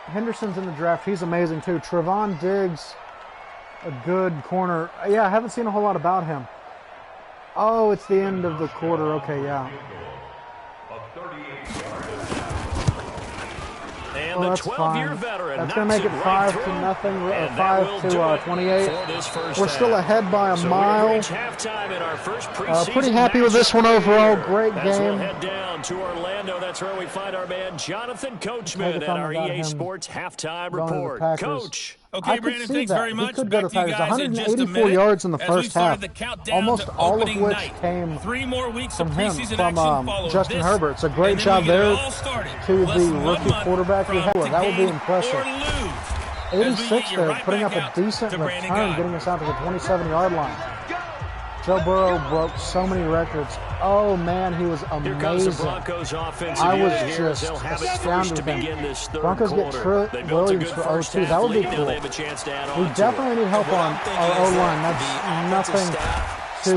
Henderson's in the draft. He's amazing, too. Trevon Diggs a good corner. Yeah, I haven't seen a whole lot about him. Oh, it's the end of the quarter. Okay, yeah. And well, the 12-year veteran. That's going to make it 5-0, 5-28. We're still ahead by a mile. Pretty happy with this one overall. Great game. We'll head down to Orlando. That's where we find our man Jonathan Coachman at our EA Sports halftime report. Coach. Okay, Brandon, thanks very much. He could go to the Packers. 184 yards in the first half. Almost all of which came from him, from Justin Herbert. It's a great job there to the rookie quarterback we had. That would be impressive. 86 there, putting up a decent return, getting us out to the 27-yard line. Joe Burrow broke so many records. Oh, man, he was amazing. I was just astounded with him. Broncos get Williams for OT. That would be cool. We definitely need help on our O-line. That's nothing we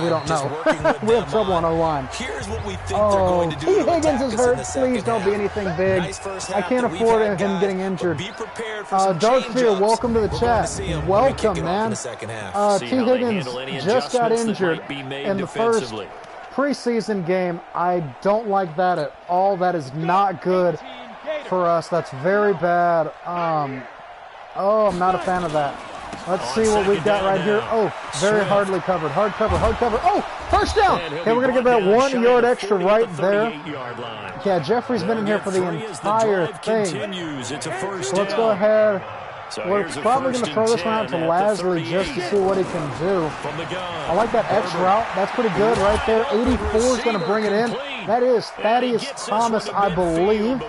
don't know. We have trouble on O-line. Oh, T. Higgins is hurt. Please don't be anything big. I can't afford him getting injured. Dark Fear, welcome to the chat. Welcome, man. T. Higgins just got injured in the first preseason game. I don't like that at all. That is not good for us. That's very bad. I'm not a fan of that. Let's see what we've got right here. Oh, very hardly covered. Hard cover. Oh, first down. Okay, we're going to get that 1 yard extra right there. Yeah, Jeffrey's been in here for the entire thing. So let's go ahead. We're probably going to throw this one out to Lasley just to see what he can do. I like that X route. That's pretty good right there. 84 is going to bring it in. That is Thaddeus Moss, I believe.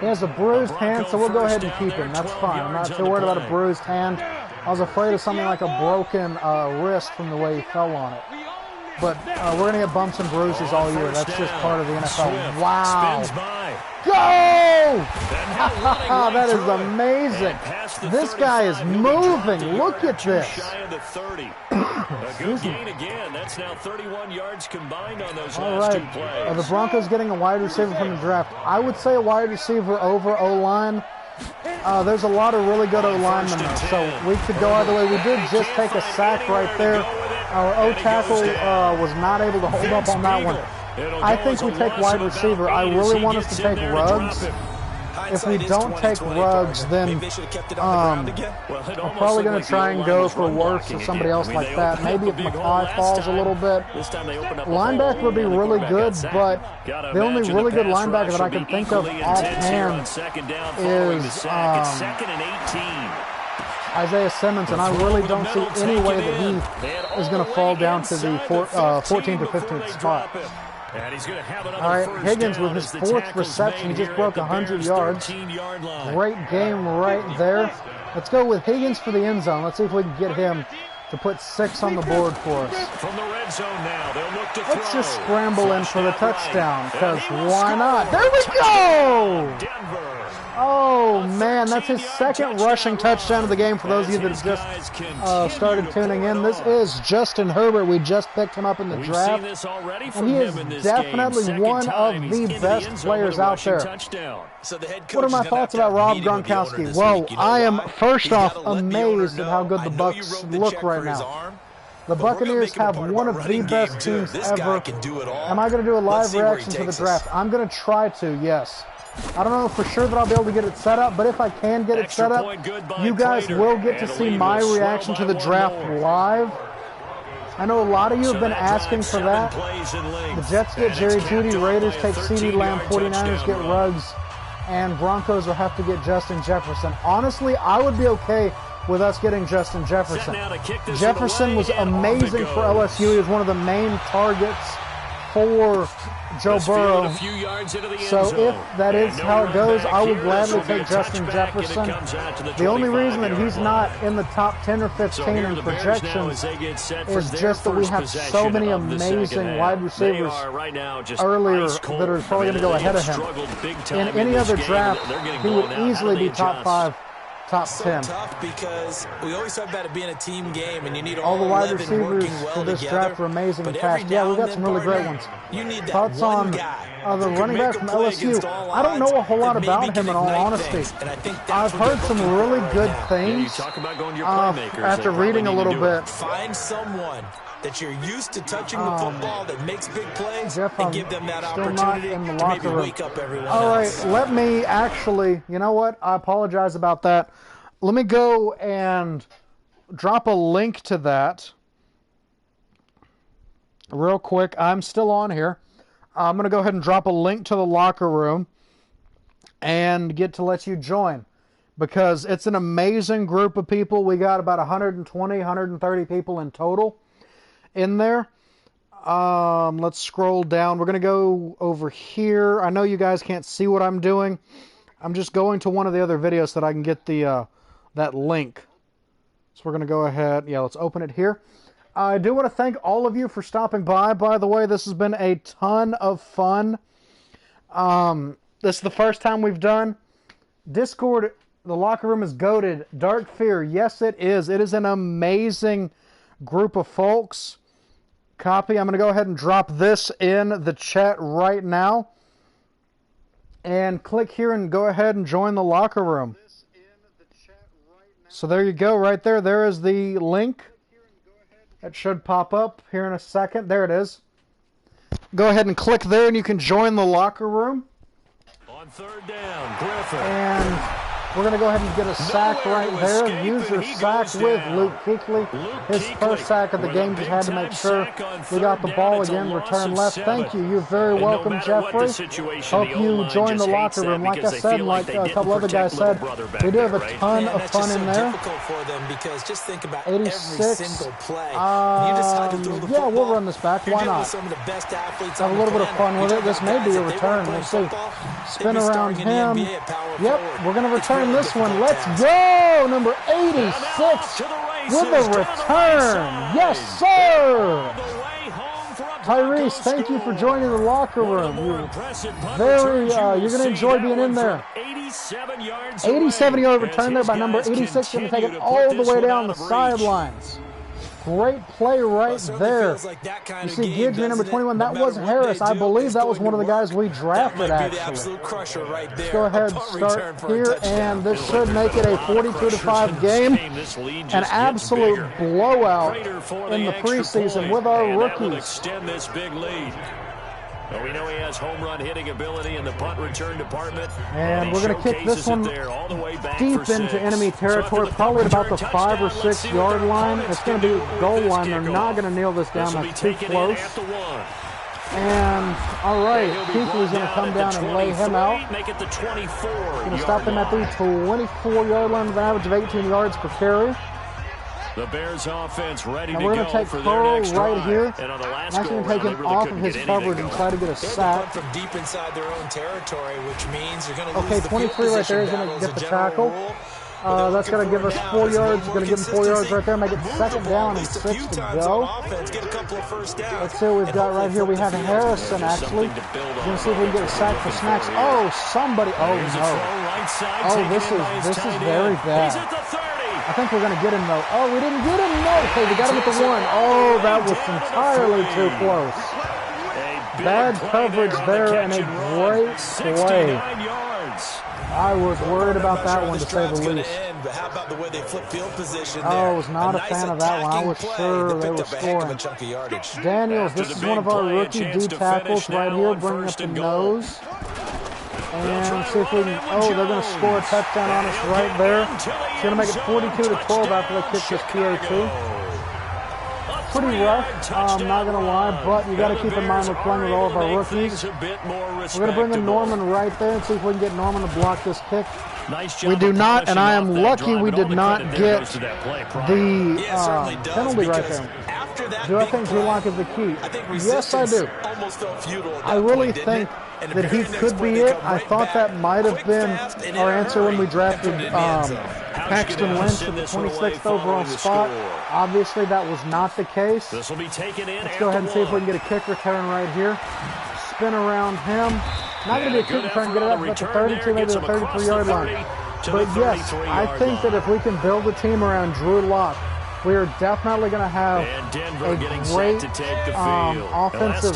He has a bruised hand, so we'll go ahead and keep him. That's fine. I'm not too worried about a bruised hand. I was afraid of something like a broken wrist from the way he fell on it. But we're going to get bumps and bruises all year. That's just part of the NFL. Wow. Go! That is amazing. This guy is moving. Look at this. Good gain again. That's now 31 yards combined on those all last right. two plays. The Broncos getting a wide receiver from the draft. I would say a wide receiver over O-line. There's a lot of really good O-linemen though, so we could go either way. We did just take a sack right there. Our O-tackle was not able to hold up on that one. I think we take wide receiver. I really want us to take Ruggs. If we don't take Ruggs, then I'm probably going to try and go for Wirfs or somebody else like that. Maybe if McCoy falls a little bit. Linebacker would be really good, but the only really good linebacker that I can think of offhand is Isaiah Simmons, and I really don't see any way that he is going to fall down to the 14th or 15th spot. All right, Higgins with his 4th reception. He just broke 100 yards. Great game right there. Let's go with Higgins for the end zone. Let's see if we can get him to put 6 on the board for us. Let's just scramble in for the touchdown, because why not? There we go! Oh, man, that's his 2nd rushing touchdown of the game for those of you that have just started tuning in. This is Justin Herbert. We just picked him up in the draft, and he is definitely one of the best players out there. What are my thoughts about Rob Gronkowski? Well, I am, first off, amazed at how good the Bucs look right now. The Buccaneers have one of the best teams ever. Am I going to do a live reaction to the draft? I'm going to try to, yes. I don't know for sure that I'll be able to get it set up, but if I can get it set up, you guys will get to see my reaction to the draft live. I know a lot of you have been asking for that. The Jets get Jerry Jeudy, Raiders take CeeDee Lamb, 49ers get Ruggs, and Broncos will have to get Justin Jefferson. Honestly, I would be okay with us getting Justin Jefferson. Jefferson was amazing for LSU. He was one of the main targets for Joe Burrow. So if that is how it goes, I would gladly take Justin Jefferson. The only reason that he's not in the top 10 or 15 in projections is just that we have so many amazing wide receivers earlier that are probably going to go ahead of him. In any other draft, he would easily be top 5 top so 10. tough because we always talk about it being a team game, and you need All the wide 11 receivers working well for this together. draft are amazing But and every fast. Yeah, now we got and some then, really great partner, ones. you need that Thoughts one on guy the who running can back make from a play LSU? against all I don't know a whole lot odds about that maybe him, in can all ignite honesty. things, and I think that's I've what heard they're some looking for really right good now. Yeah, you things talk about going to your playmakers. after they reading a probably little need to do it. bit. Find someone that you're used to touching the football that makes big plays, Jeff, and I'm give them that still not opportunity in the to maybe locker room. wake up everyone All right, else. let me actually, you know what? I apologize about that. Let me go and drop a link to that real quick. I'm still on here. I'm going to go ahead and drop a link to the locker room and get to let you join, because it's an amazing group of people. We got about 120, 130 people in total in there. Let's scroll down. We're going to go over here. I know you guys can't see what I'm doing. I'm just going to one of the other videos so that I can get the that link. So we're going to go ahead. Yeah, let's open it here. I do want to thank all of you for stopping by. By the way, this has been a ton of fun. This is the first time we've done Discord. The locker room is goated. Dark Fear, yes it is. It is an amazing group of folks. Copy. I'm going to go ahead and drop this in the chat right now. And click here and go ahead and join the locker room. So there you go, right there. There is the link. It should pop up here in a second. There it is. Go ahead and click there and you can join the locker room. On third down, Griffin. And we're going to go ahead and get a sack right there. User sack with Luke Kuechly. His first sack of the game. Just had to make sure we got the ball again. Return left. Thank you. You're very welcome, Jeffrey. Hope you join the locker room. Like I said, like a couple other guys said, we do have a ton of fun in there. For them because just think about 86. every single play. You decide to throw the Yeah, we'll football, run this back. you're Why getting not? with some of the best athletes Have a on little the bit of planet. fun with You're it. This talking may about be a guys, if they weren't return. We'll playing see. football, they'd Spin be around starting in the him. NBA at power Yep, forward. we're going to It's return really this one. difficult Let's task. go! Number 86 with a return. Yes, sir! Tyrese, thank you for joining the locker room. You're going to enjoy being in there. 87-yard return there by number 86. Going to take it all the way down the sidelines. Great play right there. You see Gidry, number 21. That was Harris. I believe that was one of the guys we drafted, actually. Let's go ahead and start here, and this should make it a 42-5 game. An absolute blowout in the preseason with our rookies. Extend this big lead. Well, we know he has home run hitting ability in the punt return department. And we're going to kick this one deep into enemy territory, probably at about the 5 or 6 yard line. It's going to be goal line. They're not going to nail this down. That's too close. And, all right, Kuechly's going to come down and lay him out. Going to stop him at the 24-yard line with an average of 18 yards per carry. The Bears offense ready now to we're go going to take for Pearl their next right drive. here. And on the last That's going to take him really off of his coverage and try to get a sack. From deep inside their own territory, which means you're going to okay, 23 right there is going to get the tackle. That's going to give us 4 yards. Going to give him 4 yards right there. Make it second down and 6 to go. Let's see what we've got right here. We have Harrison, actually. We're going to see if we can get a sack for Snacks. Oh, somebody. Oh, no. Oh, this is very bad. I think we're going to get him, though. Oh, we didn't get him. No. Okay, we got him at the 1. Oh, that was entirely too close. Bad coverage there and a great play. I was worried about that one, to say the least. I was not a fan of that one. I was sure they were scoring. Daniels, this is one of our rookie D tackles right here, bringing up the nose. And see if we can, oh, they're going to score a touchdown on us right there. It's going to make it 42-12 after they kick this PAT. Pretty rough, I'm not going to lie, but you got to keep in mind we're playing with all of our rookies. We're going to bring in Norman right there and see if we can get Norman to block this kick. We do not, and I am lucky we did not get the penalty right there. Do I think Drew Lock is the key? Yes, I do. I really think that he could be it. I thought that might have been our answer when we drafted Paxton Lynch at the 26th overall spot. Obviously, that was not the case. Let's go ahead and see if we can get a kick return right here. Spin around him. Not going to be a kick return, get it up at the 32, maybe the 33-yard line. But yes, I think that if we can build a team around Drew Lock, we are definitely going to have a great offensive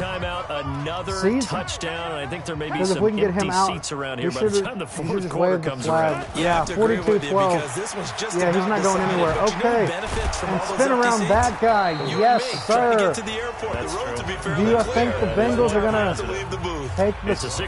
season. Touchdown, and I think there may be because if we can get him out, seats around here by the time the fourth just quarter wave the comes flag. around. Yeah, 42-12. Yeah, he's not going anywhere. Okay, and spin around that guy. Yes, sir. Do you think the Bengals are going to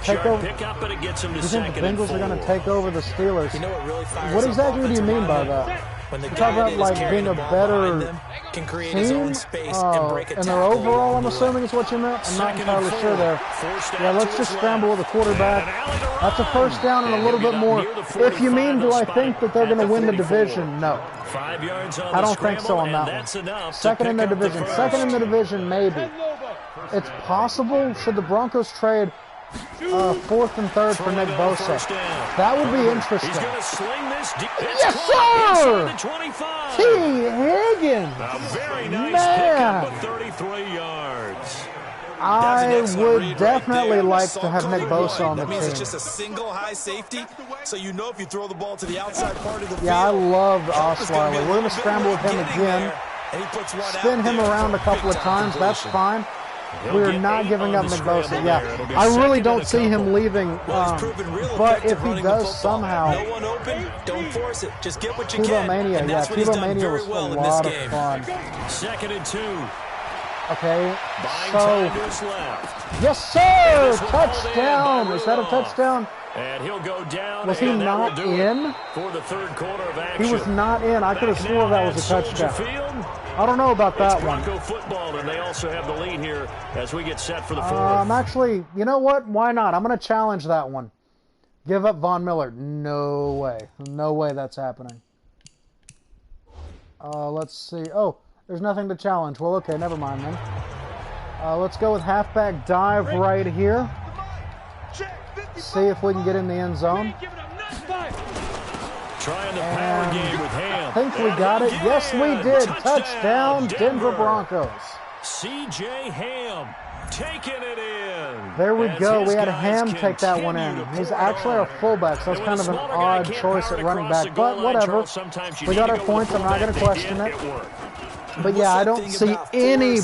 take over? Pickup, and it gets him to Do you think the second and Bengals are going to take over the Steelers? You know what really fires What up exactly do you offensive mean by linemen? that? When the You guy talk about that is like carrying being a the ball better behind them can create his team? own space and break a And their tackle overall, along I'm the assuming is what you meant. I'm not Second and entirely sure 4. there. Forced Yeah, out let's to just his scramble with left. the quarterback. And an alley to That's a run. first down and a And little he'll bit get more. near the If you mean, 45, do I they'll think spot that they're him going to at the win the 44. division? No. 5 yards on I the don't think so scramble, on and that that's one. enough to Second in the pick up the division. first. Second in the division, maybe. It's possible. Should the Broncos trade 4th and 3rd for Nick Bosa? That would be interesting. He's going to sling this. Yes, sir! Inside the 25. T. Higgins. A very nice Man. pickup of 33 yards. I would definitely like to have Nick Bosa on the That means it's team. just a single high safety, so you know if you throw the ball to the outside part of the field. Yeah, I love Harper's gonna be Osweiler. a We're going little to bit scramble more with him getting again. there, and he puts one Spin out him there around for a couple of big-time times. That's completion. fine. He'll We're get not 8 giving on up the Nick Bosa. scramble Yeah, there. It'll be I really second don't and a see him couple. leaving. Well, he's proven real But effective if he running the does football. somehow, No one open, don't force it. Just get what you Tebow can. Mania. And Yeah, that's what he's Tebow done Mania very was well a in this lot of game. fun. 2nd and 2. Okay, Buying so time to his left. yes, sir, This will hold touchdown. in by Is that a Rudolph. touchdown? And he'll go down. Was he and that not will do it in? for the third quarter of action? He was not in. I could have Back swore now that at was a Soldier touchdown. Field. I don't know about It's that one. Bronco football, and they also have the lead here as we get set for the fourth. Actually, you know what? Why not? I'm going to challenge that one. Give up Von Miller. No way. No way that's happening. Let's see. Oh, there's nothing to challenge. Well, okay, never mind then. Let's go with halfback dive right here. See if we can get in the end zone. Trying the power game with Ham. I think we And got it. again. Yes, we did. Touchdown, Denver Broncos. C.J. Ham taking it in. There we As go. his We had guys Ham take that one continue in. to He's pour it actually on. our fullback, so that's And kind when of a an smaller guy odd can't choice power at it running across back. the goal But line, whatever. Charles, sometimes you We need got to our go with points. I'm not going to fullback. question They it. did. It worked. But yeah, I don't see any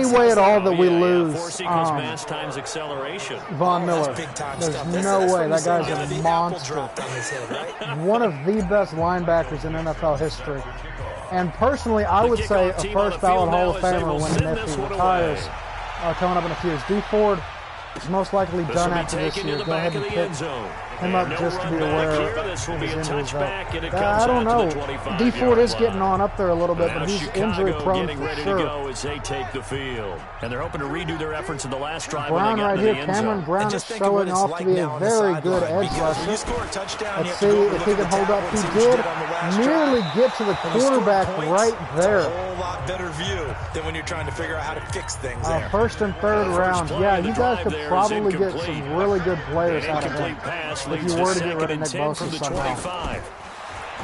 way at all that we lose Force equals mass times acceleration. Von Miller. Big time There's stuff. no way. from That the guy's same guy a the apple monster. dropped on his head, right? One of the best linebackers in NFL history. And personally, I would say a kickoff team on first the ballot field Hall now of as they Famer will when send and if this he one retires away. coming up in a few years. D Ford is most likely This done will be after this taken year. in the Go ahead back and of the pick end zone. him And up no just to run be back aware here. This will be of a his injuries. touchback, and it I comes don't out know. to the 25-yard D Ford is line. getting on up there a little bit, Now but he's Chicago injury prone getting for ready sure. to go as they take the field. And they're hoping to redo their efforts in the last drive Brown when they got right into here. the end Cameron zone. Brown is Just think of what showing it's off like to be now a on the very good sideline, edge because when you rusher. score a touchdown, Let's you have see to go if look he at can the hold up. tab He and see what you did did on the last nearly drive. get to the When you score quarterback points, right it's there. a whole lot better view than when you're trying to figure out how to fix things there. First and third round. play Yeah, of the you guys drive could there is probably get incomplete. some really good players An out of him incomplete pass if leads you to were to get rid of second Nick and 10 Bosa from the somehow. 25.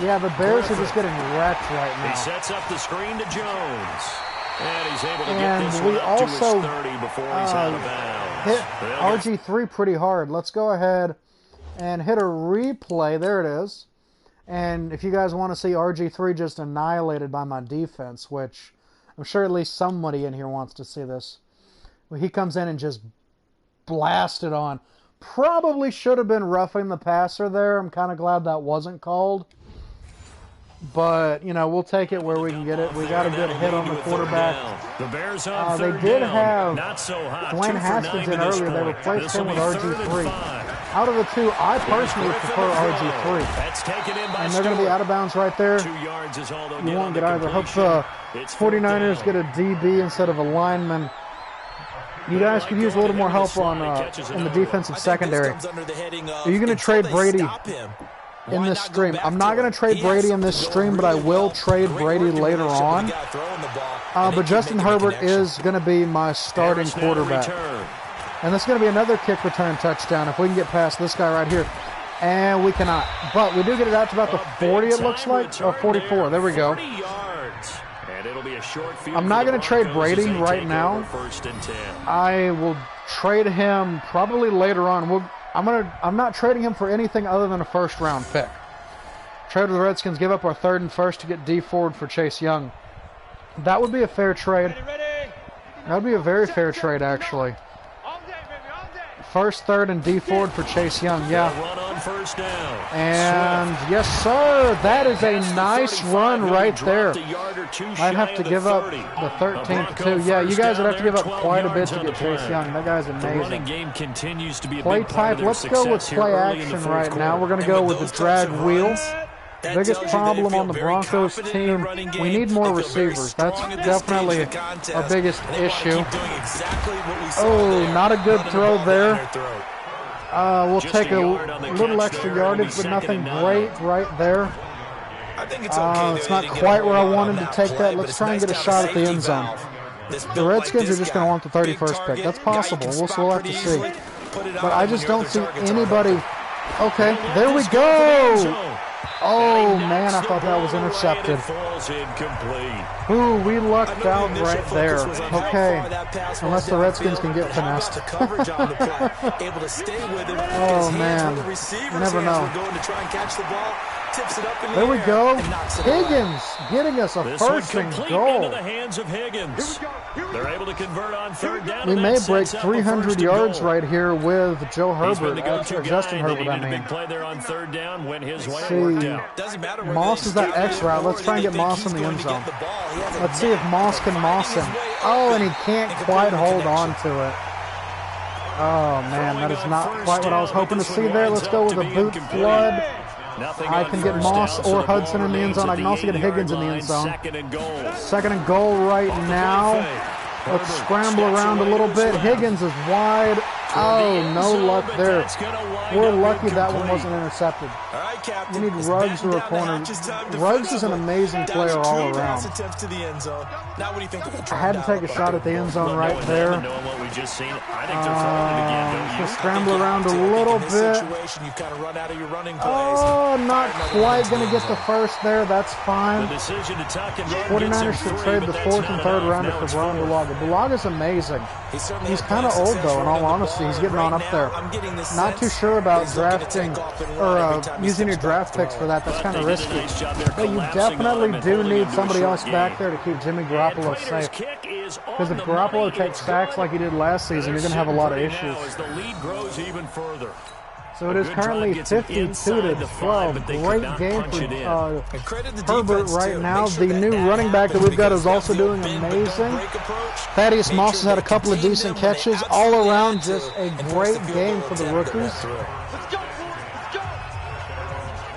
Yeah, the Bears are just getting wrecked right He now. sets up the screen to Jones. And he's able to And get this we one up to his also, 30 before he's out of bounds. Hit They'll get RG3 pretty hard. Let's go ahead and hit a replay. There it is. And if you guys want to see RG3 just annihilated by my defense, which I'm sure at least somebody in here wants to see this. Well, he comes in and just blasted on. Probably should have been roughing the passer there. I'm kind of glad that wasn't called. But, you know, we'll take it where we can get it. We got a good hit on the quarterback. The Bears on They third did down. have Not so hot. Dwayne 2 for Haskins 9 in to this earlier. They point. replaced This him will with be third and RG3. 5. Out of the two, I personally would Griffin prefer to throw. RG3. That's taken in by And they're going to be Stewart. out of bounds right there. 2 yards is all they'll You get won't on get the either. Hope completion. the It's fourth 49ers down. get a DB instead of a lineman. You guys could use a little more help on in the defensive secondary. Are you going to trade Brady in this stream? I'm not going to trade Brady in this stream, but I will trade Brady later on. But Justin Herbert is going to be my starting Harris now quarterback. return. And this is going to be another kick return touchdown if we can get past this guy right here. And we cannot. But we do get it out to about the 40, it looks like. Or 44. There we go. 40 yards. And it'll be a short field I'm for not the going to trade Broncos as Brady they right take now. over first and 10. I will trade him probably later on. I'm not trading him for anything other than a first round pick. Trade with the Redskins, give up our 3rd and 1st to get D Ford for Chase Young. That would be a fair trade. That would be a very fair trade, actually. 1st, 3rd, and D Ford for Chase Young, yeah. Run on first down. And yes, sir, that is a nice run right there. I'd have to give up the 13th too. Yeah, you guys would have to give up quite a bit to get Chase Young. That guy's amazing. Play type, let's go with play action right now. We're going to go with the drag wheel. Biggest problem on the Broncos team, we need more receivers. That's definitely our biggest issue. Oh, not a good throw there. We'll take a little extra yardage, but nothing great right there. It's not quite where I wanted to take that. Let's try and get a shot at the end zone. The Redskins are just going to want the 31st pick. That's possible. We'll have to see. But I just don't see anybody. Okay, there we go. Oh, man, I thought that was intercepted. Ooh, we lucked out right there. Okay, unless the Redskins can get finessed. Oh, man, you never know. There we go. Higgins getting us a first and goal. Into the hands of Higgins. They're able to convert on 3rd down. We may break 300 yards right here with Joe Herbert, or Justin Herbert, I mean. Big play there on 3rd down when his way See, worked out. Moss is that X route. Let's try and get Moss in the end zone. Let's see if Moss can Moss him. Oh, and he can't quite hold on to it. Oh, man, that is not quite what I was hoping to see there. Let's go with a boot flood. I can get Moss or Hudson in the end zone. I can also get Higgins in the end zone. 2nd and goal right now. Let's scramble around a little bit. Higgins is wide. Oh, no luck there. We're lucky that one wasn't intercepted. We need Ruggs or a corner. Ruggs is an amazing player all around. I had to take a shot at the end zone right there. Just scramble around a little bit. Oh, not quite going to get the first there. That's fine. 49ers should trade the 4th and 3rd rounder for Brian Bulaga. Bulaga's amazing. He's kind of old, though, in all honesty. He's getting on up there. Not too sure about drafting or using your draft picks for that. That's kind of risky. But you definitely do need somebody else back there to keep Jimmy Garoppolo safe. Because if Garoppolo takes sacks like he did last season, you're going to have a lot of issues. So it is currently 52-12. Great game for Herbert right now. The new running back that we've got is also doing amazing. Thaddeus Moss has had a couple of decent catches. All around, just a great game for the rookies.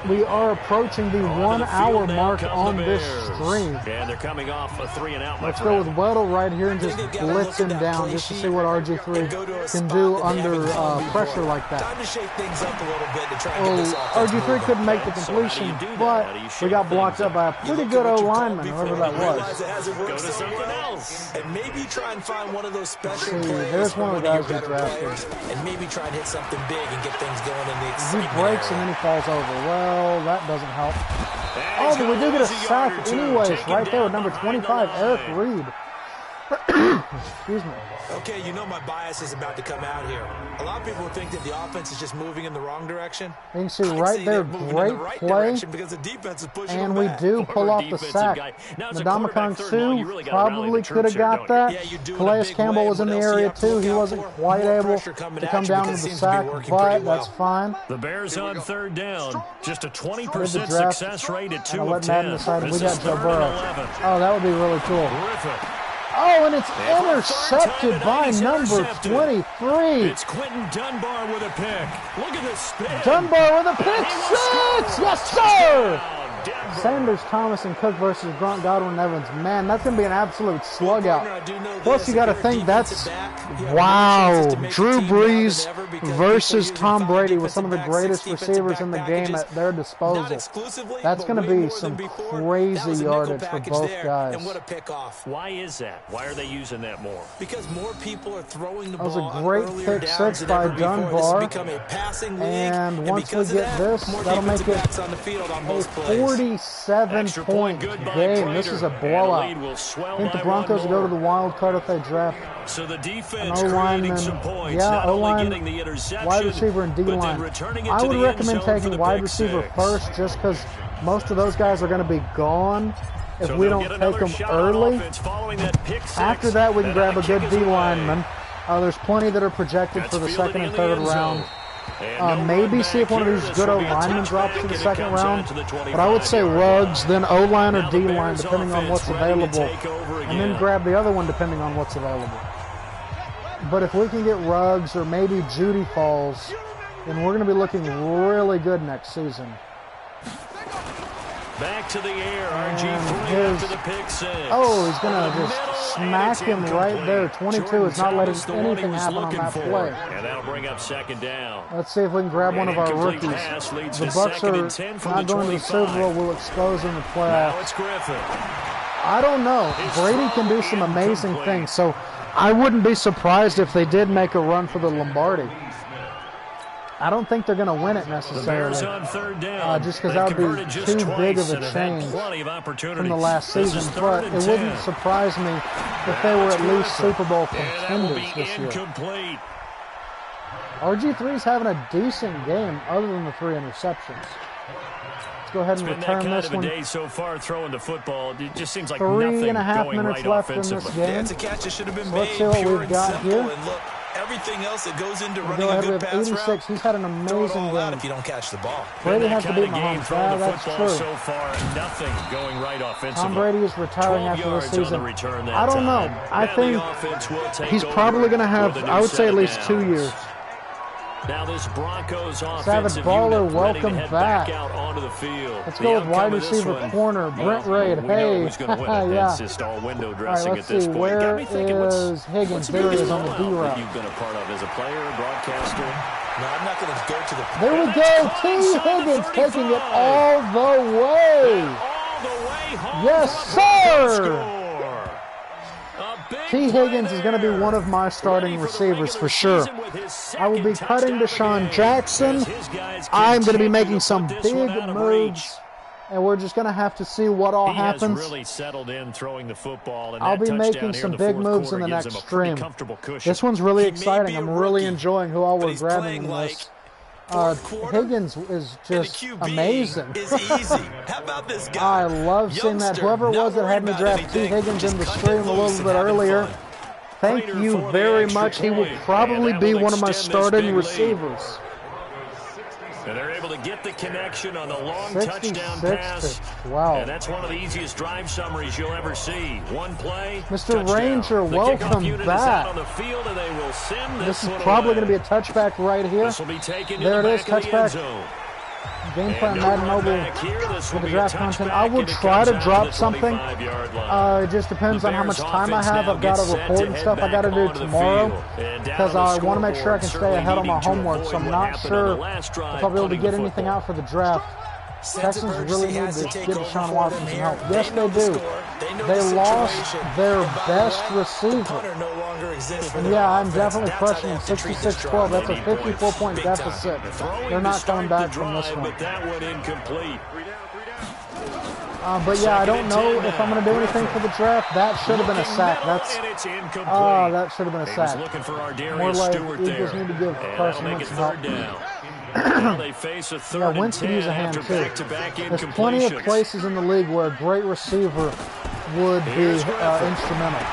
We are approaching the 1 hour mark on this stream. And they're coming off a 3-and-out. Let's go with Weddle right here and just blitz him down just to see what RG3 can do under pressure like that. Well, RG3 couldn't make the completion, but we got blocked up by a pretty good O-lineman, whoever that was. Go to something else. And maybe try and find one of those special plays. There's one of the guys we drafted. And maybe try and hit something big and get things going in the excitement. He breaks and then he falls over. Well, that doesn't help. Oh, but we do get a sack anyways, right there with number 25, Eric Reed. Excuse me. Okay, you know my bias is about to come out here. A lot of people think that the offense is just moving in the wrong direction. You can see right there, great play, and we do pull off the sack. Ndamukong Suh probably could have got that. Calais Campbell was in the area too. He wasn't quite able to come down with the sack, but that's fine. The Bears on 3rd down. Just a 20% success rate at 2 of 10. Let Madden decide we got Joe Burrow. Oh, that would be really cool. Oh, and it's intercepted by number 23. It's Quentin Dunbar with a pick. Look at this spin. Dunbar with a pick six. Yes, sir. Sanders, Thomas, and Cook versus Gronk, Godwin, and Evans. Man, that's going to be an absolute slug out. Plus, you got to think that's, wow, Drew Brees versus Tom Brady with some of the greatest receivers in the game at their disposal. That's going to be some crazy yardage for both guys. Why is that? Why are they using that more? Because more people are throwing the ball. That was a great pick six by Dunbar. And once we get this, that'll make it a 47-point game. This is a blowout. I think the Broncos will go to the wild card if they draft so the defense an O-lineman. Yeah, O-line, wide receiver, and D-line. I would recommend taking wide receiver first just because Most of those guys are going to be gone if So we they'll don't get take another them shot on early. offense following that pick six. After that, we can And grab a that good kick is D away. lineman. There's plenty that are projected That's for the fielding second and in the third end zone. round. And no Maybe run see if back one of here. these This good will be a O-linemen touchback, drops to the and it second comes round. out to the But I would say 25-yard Ruggs, line. then O-line or Now the D-line, Bears depending on what's offense ready to available. take over And then again. grab the other one depending on what's available. But if we can get Ruggs or maybe Judy falls, then we're going to be looking really good next season. Back to the air, And RG3 after the pick six. Oh, he's going Over to the just middle, smack and him it's right incomplete. there. 22 Jordan is not letting Thomas, the one he anything was happen on looking that for. play. And that'll bring up second down. Let's see if we can grab one of our Incomplete rookies. pass leads The to Bucks second are and 10 from not the going to the 25. Super Bowl. We'll expose in the Now playoffs. it's Griffin. I don't know. Brady can do some amazing Incomplete. things, so I wouldn't be surprised if they did make a run for the Lombardi. I don't think they're going to win it The necessarily, Bears on third down. just because They've that would converted be just too big twice of a and have had change plenty of from opportunities. the last This season. is But third it and wouldn't 10. surprise me if they were at least Super Bowl And that will contenders be this year. incomplete. RG3's having a decent game other than the 3 interceptions. Let's go ahead and It's been that return kind this of a one. day so far throwing the football. It just seems like 3.5 nothing going minutes right left in this offensively. game. It's a catch that should have been So let's made, see what pure we've and got simple. here. And look, everything else that goes into Go running a ahead, we good have pass 86. route, He's had an throw it amazing all out game. if you don't catch the ball. Brady Been has that to beat kind of game Mahomes. throwing Yeah, the that's football true. so far, nothing going right offensively. Tom Brady is retiring 12 after this yards on the season. return that I don't know. time. I Now think the offense will take he's over probably going to have, with a new I would set say, at of least 2 downs. years. Now this Broncos offensive Savage Baller, unit ready to welcome head back. out onto the field. Let's The go with outcome wide of this receiver one, corner, Brent Raid. we know Hey, who's going to win it. yeah. It's just all window All right, dressing let's at this see. point. Where Got me thinking, is Higgins? what's the There he biggest is on the rollout D that route. you've been a part of as a player, a broadcaster? No, I'm not going to go to the... There we go. T. Higgins taking it all the way. All the way home Yes, for the sir. score. A big T. play Higgins is going to be there. one of my starting Ready for the receivers for regular sure. season with his I will be second cutting touchdown Deshaun of the game. Jackson. As his guys I'm going to be continue making to some put big this one out of reach. moves, and we're just going to have to see what all He has happens. really settled in throwing the football, and I'll that be making touchdown here some in the big fourth moves in quarter the gives next him a pretty stream. comfortable cushion. This one's really He may exciting. be a I'm really rookie, enjoying who all but we're he's grabbing playing in like this. fourth quarter, Higgins is and the just QB amazing. is easy. How about this guy? I love seeing that. Youngster, Whoever it not was that had me worried about draft T. anything, Higgins just in the cut stream it a loose little and bit having earlier. fun. Thank Prater you for the very extra much. He will point, probably and that be will one of my extend this starting big lead. receivers. And they're able to get the connection on the long 66 touchdown to pass. 12. And that's one of the easiest drive summaries you'll ever see. One play, Mr. touchdown. Ranger, The kickoff welcome unit is back. out on the field, and they will send This is one probably away. going to be a touchback right here. This will be taken There in the it is, back of the end touchback. zone. Game And plan no Madden run Mobile back here. This will with the be a draft content. touchback, I would and it try comes to out drop the something. 25-yard line. It just depends The on how much Bears time I offense have. now I've got to gets set report to and head stuff I got to back do onto the tomorrow field. And down because on the I want to make sure I can scoreboard, stay ahead on my certainly needing to homework. So I'm avoid not what happened on sure the last drive, if I'll be able to punting get the anything football. out for the draft. Texans really need to get Deshaun Watson some help. Yes, they do. They lost their best receiver. And yeah, I'm definitely crushing them. 66-12. That's a 54-point deficit. They're not coming back from this one. But that one incomplete. But yeah, I don't know if I'm going to do anything for the draft. That should have been a sack. That's And it's incomplete. that should have been a He was sack. looking for our More Darius like Stewart Eagles there. need to give And Carson that'll make Wentz it some help. third down. Now they face a third Yeah, and Wentz could 10 use a hand after too. back-to-back There's plenty of incompletions. places in the league where a great receiver would be Here's Griffin. instrumental.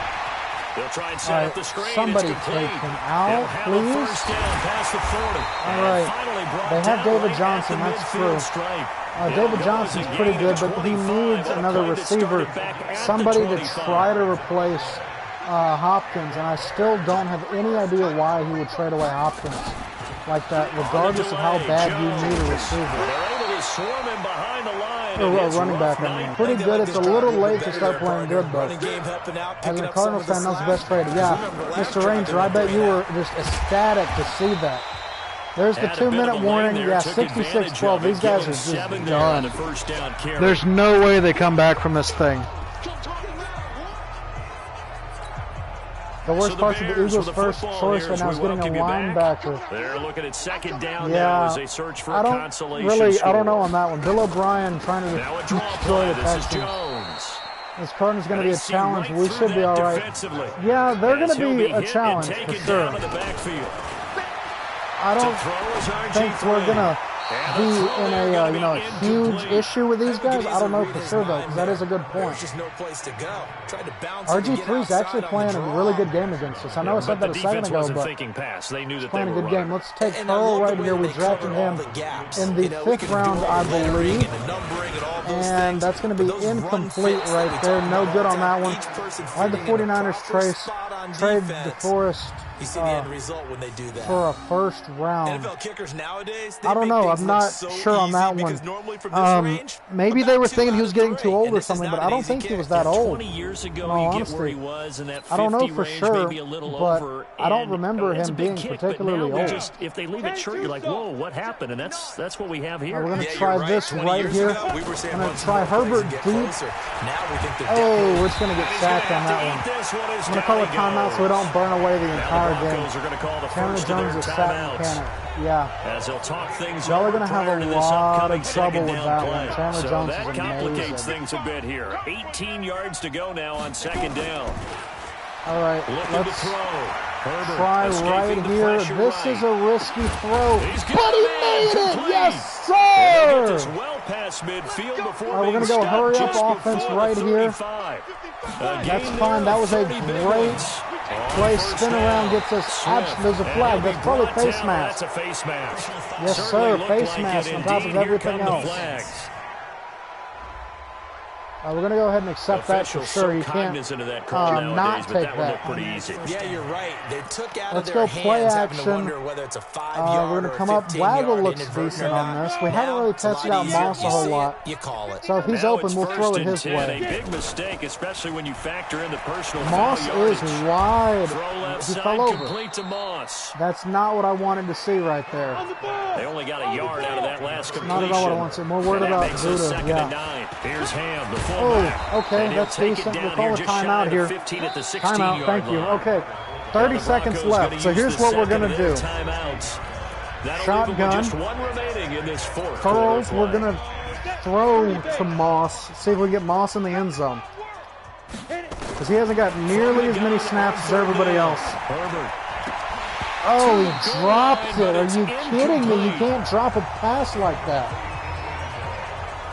They'll try and All set right, up the screen. somebody It's complete. take him They'll out, have a please. first down past the 40. All And right. finally brought They have down David right Johnson, at the that's midfield true. stripe. David They'll go Johnson's as a pretty gain good, of but he 25. needs What a another play that receiver, started back at the somebody to 25. try to replace Hopkins, and I still don't have any idea why he would trade away Hopkins like that, regardless of how bad you need a receiver. They're able to swarm him behind the line. Or and a it's running back, rough I mean. night. Pretty good. It's a little late to start playing good, though. As a Cardinals fan, that's the best trade. Yeah, Mr. Ranger, I bet you were just ecstatic to see that. There's the Had a bit of 2-minute a warning. lane there, Yeah, took advantage 66-12. of it, These guys are getting just 7 there on the done. first down carry. There's no way they come back from this thing. The worst So the part of the Bears Eagles' with the first football choice here right as now we is getting a welcome you back. linebacker. They're looking at second down now Yeah, as they search for I a don't consolation really. score. I don't know on that one. Bill O'Brien trying to Now a draw destroy play. the This is Texans. Jones. This Cardinals going to And be a they see challenge. right We through should be that all right. defensively. Yeah, they're going As to he'll be a hit and challenge for taken sure. down in the backfield. I To don't throw is think we're RG3. going to be in a huge issue with these guys? I don't know for sure though, because that is a good point. There's just no place to go. Tried to bounce RG3 is actually playing a really good game against us. I know I said that a second ago, but he's playing a good game. Let's take Pearl right here. We drafted him in the 5th round, I believe. And that's going to be incomplete right there. No good on that one. Why'd the 49ers trade DeForest You see the end result when they do that. for a first round? NFL kickers nowadays, I don't know. I'm not sure on that one. Maybe they were thinking he was getting too old or something, but I don't think he was that old. 20 years ago, In all you get honesty. where he was in that 50 I don't know for range, sure, maybe a little but over, I don't and, remember it's him a big being kick, but particularly now we old. just, if they leave it short, you're like, whoa, what happened? And that's what we have here. We're going to Yeah, try you're right. this 20 right years here. ago, we were saying I'm going run to some try more plays Herbert and get deep. closer. Now we think they're Oh, definitely we're just going to get sacked on that one. I'm going to call a timeout so we don't burn away the entire game. Broncos are going to call the Chandler first of their Jones is sack timeouts. mechanic. Yeah. As they'll talk things Y'all are over going to have prior a to this lot upcoming of trouble second with down that play. one. Chandler So Jones that is complicates amazing. things a bit here. 18 yards to go now on second down. All right, Looking to let's throw. Herbert try escaping right the here. pressure This right. is a risky throw, He's got but he it, made it. complete. Yes, And they'll get sir. this well past midfield before All right, we're being gonna go stopped hurry up just offense before right the here. 35. That's fine. That was a great play. Spin around gets us. There's a flag. That's probably face That's mask. a face mask. Yes, Certainly sir. looked Face like mask it. on top of Indeed, here everything come the else. flags. We're going to go ahead and accept that for Officials sure. so You can't cognizant of that call nowadays, not but take that one that. looked pretty easy. Yeah, you're right. They took out Let's of their go play hands, having to action. wonder whether it's a 5-yard We're going or to a come up. 15-yard Waggle looks inadvertent decent or on not. this. We haven't Now, really it's a lot tested out easier. Moss a You whole see lot. it, you call it. So if he's Now open, it's we'll throw it first his and 10. way. A big mistake, especially when you factor in the personal Moss foul is yardage. wide. Throw left He side, fell over. complete to Moss. That's not what I wanted to see right there. They only got a yard out of that last completion. Not at all what I want to see. More worried And that about makes it Zuda. second and 9. Here's Ham, the fullback. Oh, okay, And he'll that's take it decent. down We'll call here a just shy timeout of here. 15 at the Timeout, 16-yard thank you. line. Okay, Now 30 the seconds Broncos left. gonna So use here's the what we're second going to of their do. Timeouts. That'll Shotgun. leave them with just one remaining in this fourth. Curls, quarter we're play. going to throw to Moss. See if we get Moss in the end zone. Because he hasn't got nearly as many snaps as everybody else. Herbert. Oh, he dropped it. Are you kidding me? You can't drop a pass like that.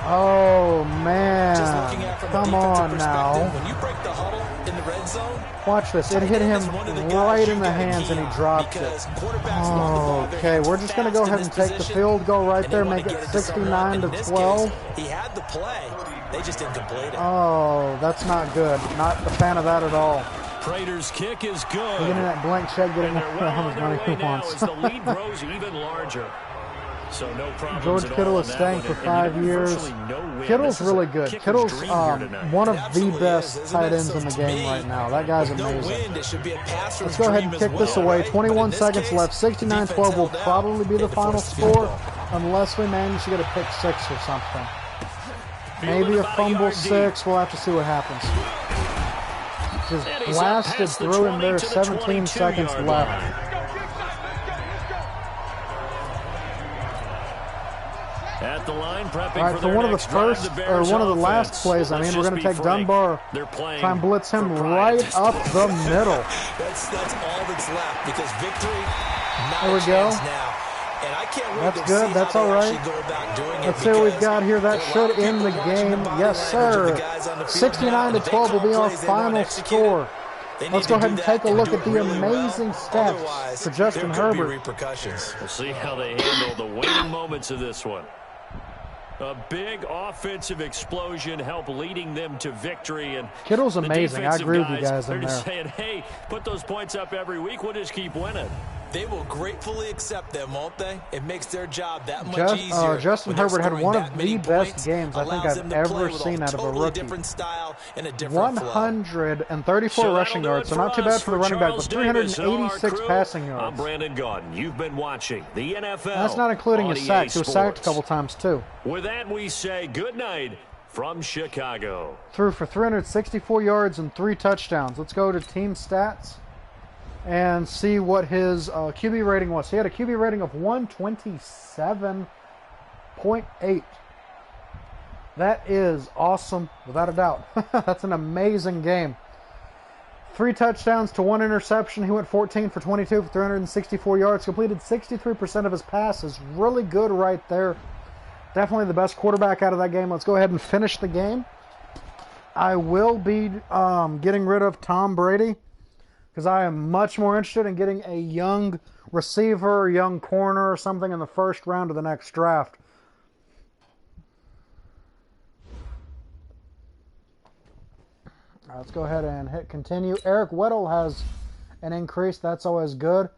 Oh, Just looking man. at from a Come defensive on perspective, now. when you break the huddle in the red zone, Watch this. It hit him right in the hands and he dropped it. because quarterbacks love the ball. They're Okay, gonna we're be just going to go fast ahead in and this take the position, field goal right and they there, wanna make it get to someone. 69 In to this 12. case, he had the play. They just didn't complete it. Oh, that's not good. Not a fan of that at all. Prater's kick is good. Getting that blank check, getting And they're well how on much their money way he now wants. as the lead grows even larger. So no problems George at all Kittle on is that staying one. for And 5 years. virtually no win. Kittle's This is really a good. kicker's Kittle's dream here tonight. one It of the absolutely best is, tight isn't it? ends So in the to game me, right now. That guy's with no amazing. wind, it should be a pass Let's go ahead and kick this away. 21 seconds left. 69-12 will probably be the final score unless we manage to get a pick six or something. Maybe a fumble six. We'll have to see what happens. Just And he's up blasted past the through him 20 there. to the 17 seconds 22-yard left. line. At the line, prepping All right, for for their one of the next drive, first, or Bears one of the last offense. plays, I Let's mean, we're just going to be take frank. Dunbar, They're playing try and blitz him for right pride. up the middle. That's all that's left because victory, not There we a chance go. now. And I can't wait That's to good. see That's how all they right. actually go about doing it. Let's see what we've because got here. That there are a lot should of end the people watching game. body Yes, language of sir. the guys on the field 69 now. to If they 12 will call be our plays they want final executed, score. they Let's need go to ahead do and that take a and look do at it the really well. amazing stats Otherwise, for Justin there could be Herbert. repercussions. We'll see how they handle the waning moments of this one. A big offensive explosion helped leading them to victory. And Kittle's the amazing. I defensive agree with you guys they're in just there. saying, hey, put those points up every week. We'll just keep winning. They will gratefully accept them, won't they? It makes their job that much easier. Justin when they're Herbert had scoring one that of many the best points, games I think allows I've them to play ever with seen out of a totally rookie. different style and a different flow. 134 So rushing that'll do yards, it so not too bad us. for the running back, Charles but Davis and all our 386 crew, passing I'm yards. Brandon Gaudin. You've been watching the NFL. That's not including on his EA sacks. He was sacked a Sports. couple times too. With that, we say good night from Chicago. Threw for 364 yards and 3 touchdowns. Let's go to team stats and see what his QB rating was. He had a QB rating of 127.8. That is awesome, without a doubt. That's an amazing game. 3 touchdowns to 1 interception. He went 14 for 22 for 364 yards. Completed 63% of his passes. Really good right there. Definitely the best quarterback out of that game. Let's go ahead and finish the game. I will be getting rid of Tom Brady because I am much more interested in getting a young receiver, young corner, or something in the first round of the next draft. Let's go ahead and hit continue. Eric Weddle has an increase. That's always good.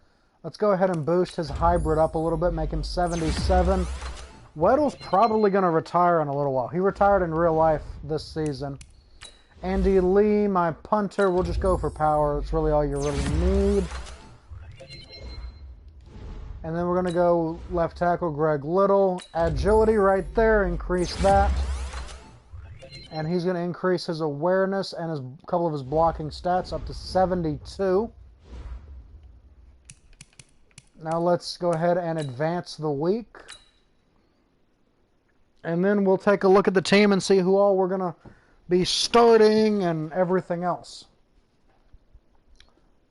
Let's go ahead and boost his hybrid up a little bit, make him 77. Weddle's probably going to retire in a little while. He retired in real life this season. Andy Lee, my punter, we'll just go for power. It's really all you really need. And then we're going to go left tackle Greg Little. Agility right there, increase that. And he's going to increase his awareness and a couple of his blocking stats up to 72. Now let's go ahead and advance the week. And then we'll take a look at the team and see who all we're going to be starting and everything else.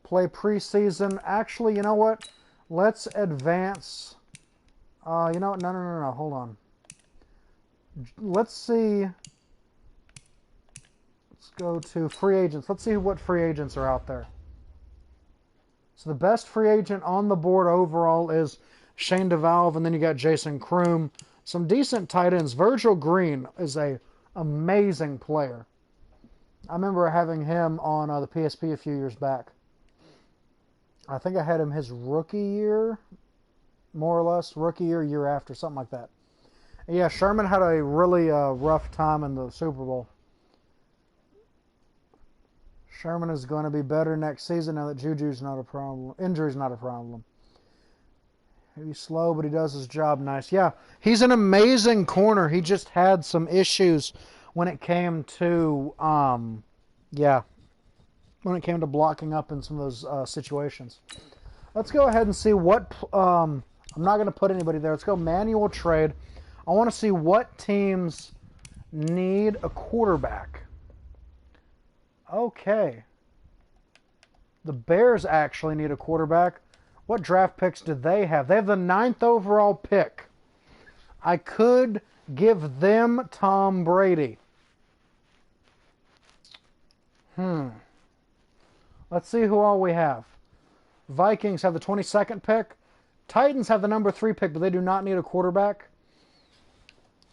Play preseason. Actually, you know what? Let's advance. You know what? No. Hold on. Let's see. Let's go to free agents. Let's see what free agents are out there. So the best free agent on the board overall is Shane DeValve, and then you got Jason Kroom. Some decent tight ends. Virgil Green is a amazing player. I remember having him on the PSP a few years back. I think I had him his rookie year, more or less. Rookie year, year after, something like that. And yeah, Sherman had a really rough time in the Super Bowl. Sherman is going to be better next season now that Juju's not a problem. Injury's not a problem. He's slow, but he does his job nice. Yeah, he's an amazing corner. He just had some issues when it came to, when it came to blocking up in some of those situations. Let's go ahead and see what, I'm not going to put anybody there. Let's go manual trade. I want to see what teams need a quarterback. Okay. The Bears actually need a quarterback. What draft picks do they have? They have the 9th overall pick. I could give them Tom Brady. Let's see who all we have. Vikings have the 22nd pick. Titans have the number 3 pick, but they do not need a quarterback.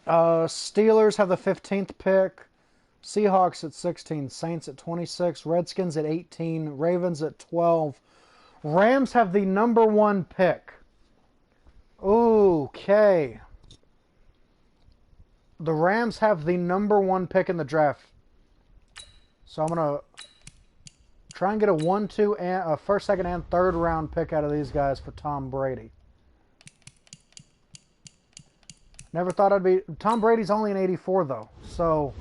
Steelers have the 15th pick. Seahawks at 16. Saints at 26. Redskins at 18. Ravens at 12. Rams have the number 1 pick. Okay. The Rams have the number 1 pick in the draft. So I'm going to try and get a 1, 2, and a first, second, and third round pick out of these guys for Tom Brady. Never thought I'd be... Tom Brady's only an 84, though. So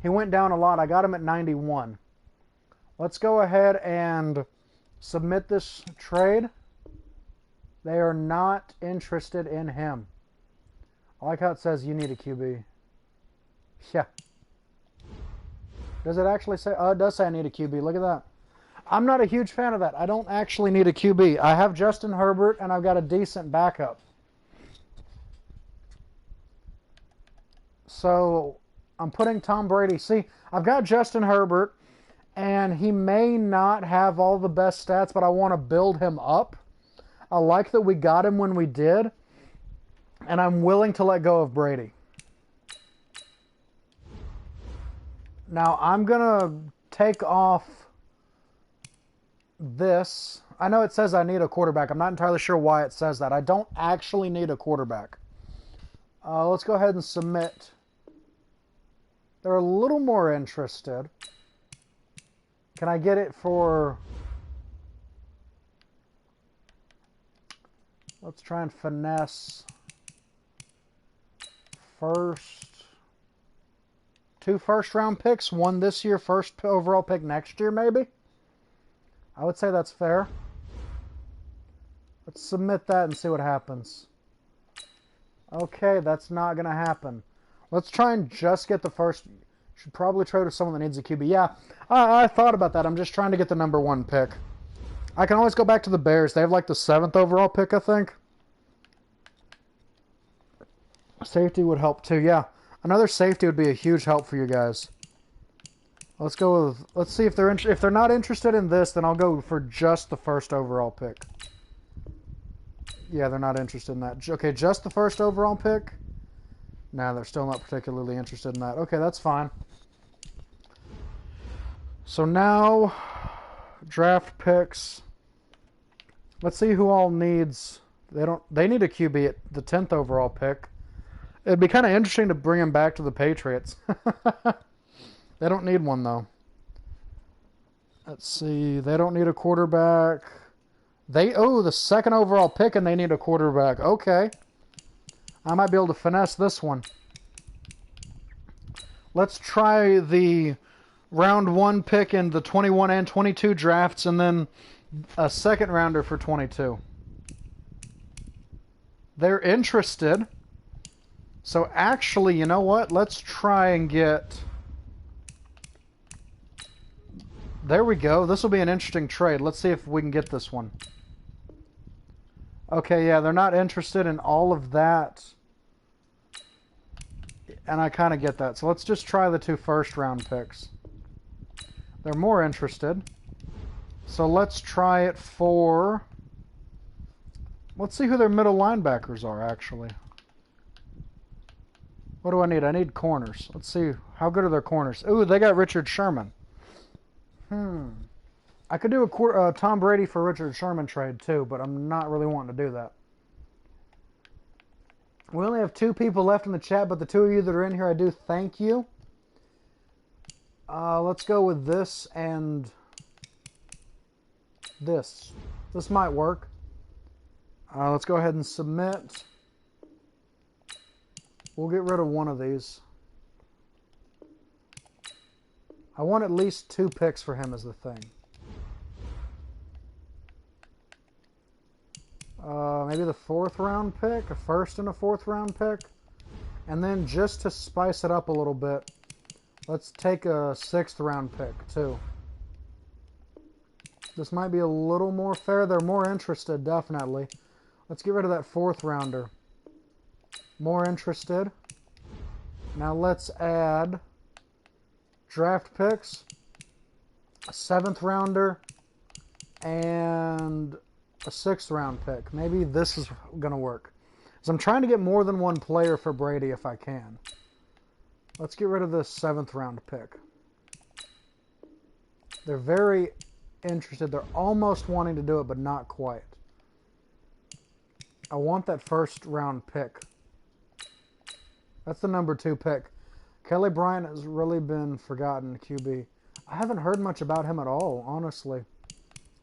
he went down a lot. I got him at 91. Let's go ahead and submit this trade. They are not interested in him. I like how it says you need a QB. Yeah. Does it actually say? It does say I need a QB. Look at that. I'm not a huge fan of that. I don't actually need a QB. I have Justin Herbert, and I've got a decent backup. So I'm putting Tom Brady. See, I've got Justin Herbert, and he may not have all the best stats, but I want to build him up. I like that we got him when we did, and I'm willing to let go of Brady. Now, I'm going to take off this. I know it says I need a quarterback. I'm not entirely sure why it says that. I don't actually need a quarterback. Let's go ahead and submit. They're a little more interested. Can I get it for... Let's try and finesse first. 2 first-round picks, 1 this year, first overall pick next year, maybe? I would say that's fair. Let's submit that and see what happens. Okay, that's not going to happen. Let's try and just get the first... Should probably trade with someone that needs a QB. Yeah, I thought about that. I'm just trying to get the number 1 pick. I can always go back to the Bears. They have like the 7th overall pick, I think. Safety would help too. Yeah, another safety would be a huge help for you guys. Let's go with. Let's see if they're not interested in this, then I'll go for just the 1st overall pick. Yeah, they're not interested in that. Okay, just the 1st overall pick. Nah, they're still not particularly interested in that. Okay, that's fine. So now, draft picks. Let's see who all needs. They need a QB at the 10th overall pick. It'd be kind of interesting to bring him back to the Patriots. They don't need one though. Let's see. They don't need a quarterback. The 2nd overall pick and they need a quarterback. Okay. I might be able to finesse this one. Let's try the round 1 pick in the 21 and 22 drafts and then a 2nd rounder for 22. They're interested. So actually, you know what? Let's try and get... There we go. This will be an interesting trade. Let's see if we can get this one. Okay, yeah, they're not interested in all of that. And I kind of get that. So let's just try the 2 first-round picks. They're more interested. So let's try it for... Let's see who their middle linebackers are, actually. What do I need? I need corners. Let's see. How good are their corners? Ooh, they got Richard Sherman. I could do a Tom Brady for Richard Sherman trade, too, but I'm not really wanting to do that. We only have 2 people left in the chat, but the 2 of you that are in here, I do thank you. Let's go with this and this. This might work. Let's go ahead and submit. We'll get rid of one of these. I want at least 2 picks for him is the thing. Maybe the 4th round pick, a 1st and a 4th round pick. And then just to spice it up a little bit, let's take a 6th round pick too. This might be a little more fair. They're more interested, definitely. Let's get rid of that 4th rounder. More interested. Now let's add draft picks, a 7th rounder, and a 6th round pick. Maybe this is going to work. So I'm trying to get more than 1 player for Brady if I can. Let's get rid of this 7th round pick. They're very interested. They're almost wanting to do it, but not quite. I want that 1st round pick. That's the number 2 pick. Kelly Bryant has really been forgotten, QB. I haven't heard much about him at all, honestly.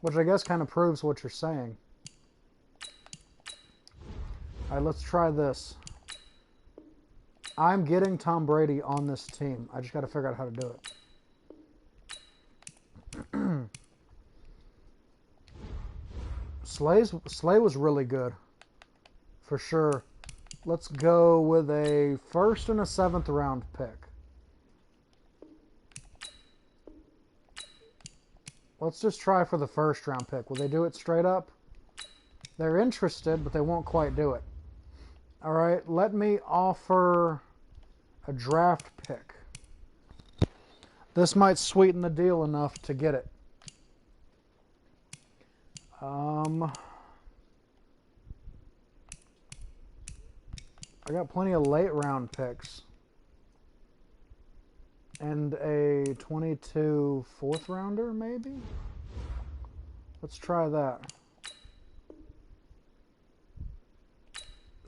Which I guess kind of proves what you're saying. Alright, let's try this. I'm getting Tom Brady on this team. I just got to figure out how to do it. Slay was really good. For sure. Let's go with a 1st and a 7th round pick. Let's just try for the 1st round pick. Will they do it straight up? They're interested, but they won't quite do it. Alright, let me offer a draft pick. This might sweeten the deal enough to get it. I got plenty of late round picks. And a 22 4th rounder, maybe? Let's try that.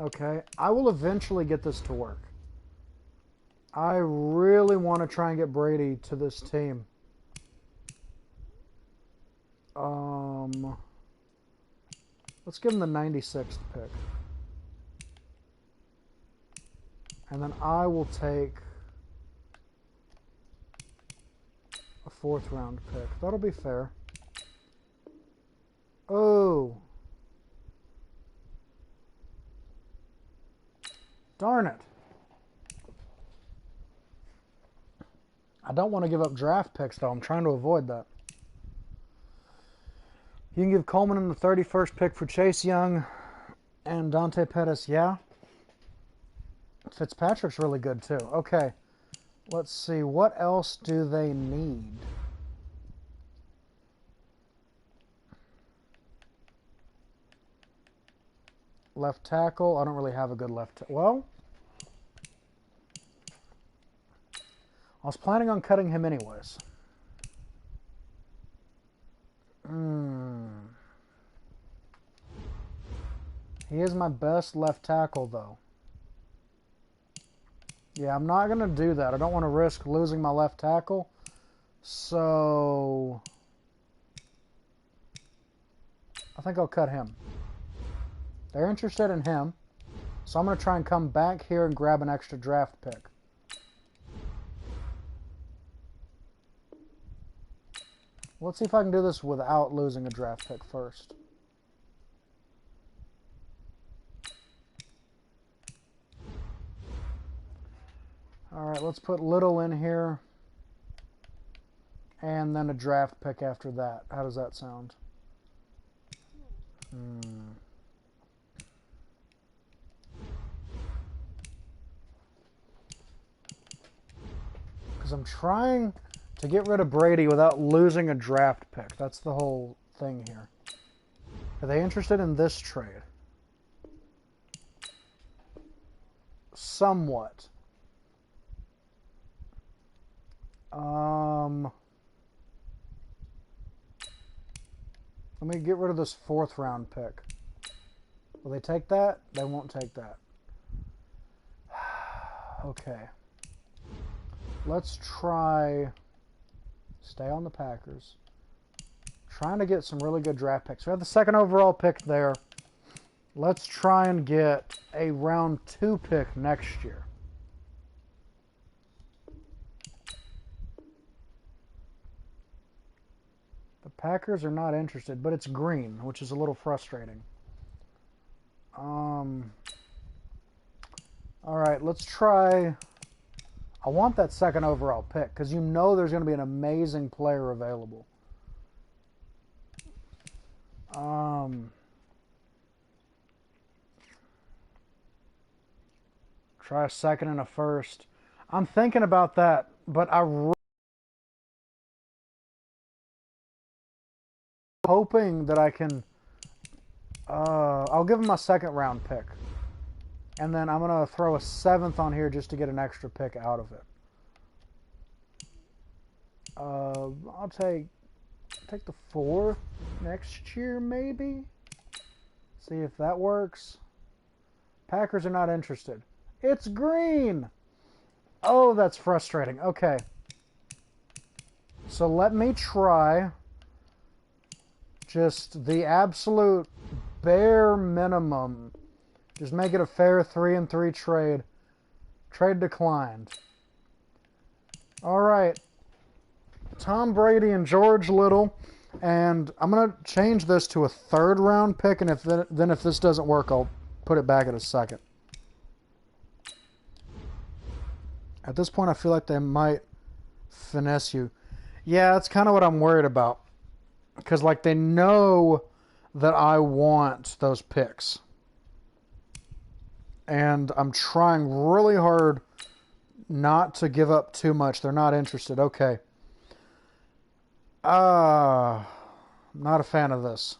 Okay, I will eventually get this to work. I really want to try and get Brady to this team. Let's give him the 96th pick. And then I will take a 4th round pick. That'll be fair. Oh. Darn it. I don't want to give up draft picks, though. I'm trying to avoid that. You can give Coleman in the 31st pick for Chase Young and Dante Pettis. Yeah. Fitzpatrick's really good, too. Okay. Let's see. What else do they need? Left tackle. I don't really have a good left tackle. Well, I was planning on cutting him anyways. He is my best left tackle, though. Yeah, I'm not going to do that. I don't want to risk losing my left tackle. So I think I'll cut him. They're interested in him. So I'm going to try and come back here and grab an extra draft pick. Let's see if I can do this without losing a draft pick first. Alright, let's put Little in here. And then a draft pick after that. How does that sound? Because I'm trying to get rid of Brady without losing a draft pick. That's the whole thing here. Are they interested in this trade? Somewhat. Let me get rid of this 4th round pick. Will they take that? They won't take that. Okay. Let's try... Stay on the Packers. Trying to get some really good draft picks. We have the 2nd overall pick there. Let's try and get a round 2 pick next year. The Packers are not interested, but it's green, which is a little frustrating. All right, let's try... I want that 2nd overall pick because you know there's going to be an amazing player available. Try a 2nd and a 1st. I'm thinking about that, but hoping that I can... I'll give him my 2nd round pick. And then I'm going to throw a 7th on here just to get an extra pick out of it. I'll take the 4th next year, maybe? See if that works. Packers are not interested. It's green! Oh, that's frustrating. Okay. So let me try just the absolute bare minimum. Just make it a fair 3-3 trade. Trade declined. All right. Tom Brady and George Little. And I'm going to change this to a 3rd round pick. And if this doesn't work, I'll put it back at a 2nd. At this point, I feel like they might finesse you. Yeah, that's kind of what I'm worried about. Because, like, they know that I want those picks. And I'm trying really hard not to give up too much. They're not interested. Okay. I'm not a fan of this.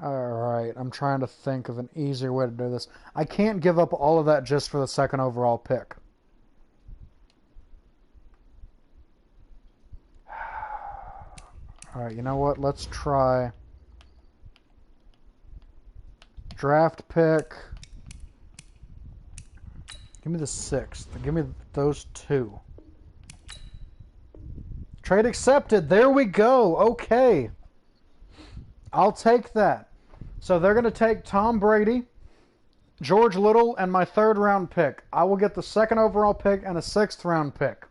Alright, I'm trying to think of an easier way to do this. I can't give up all of that just for the 2nd overall pick. Alright, you know what? Let's try... Draft pick. Give me the 6th. Give me those 2. Trade accepted. There we go. Okay. I'll take that. So they're going to take Tom Brady, George Little, and my 3rd round pick. I will get the 2nd overall pick and a 6th round pick.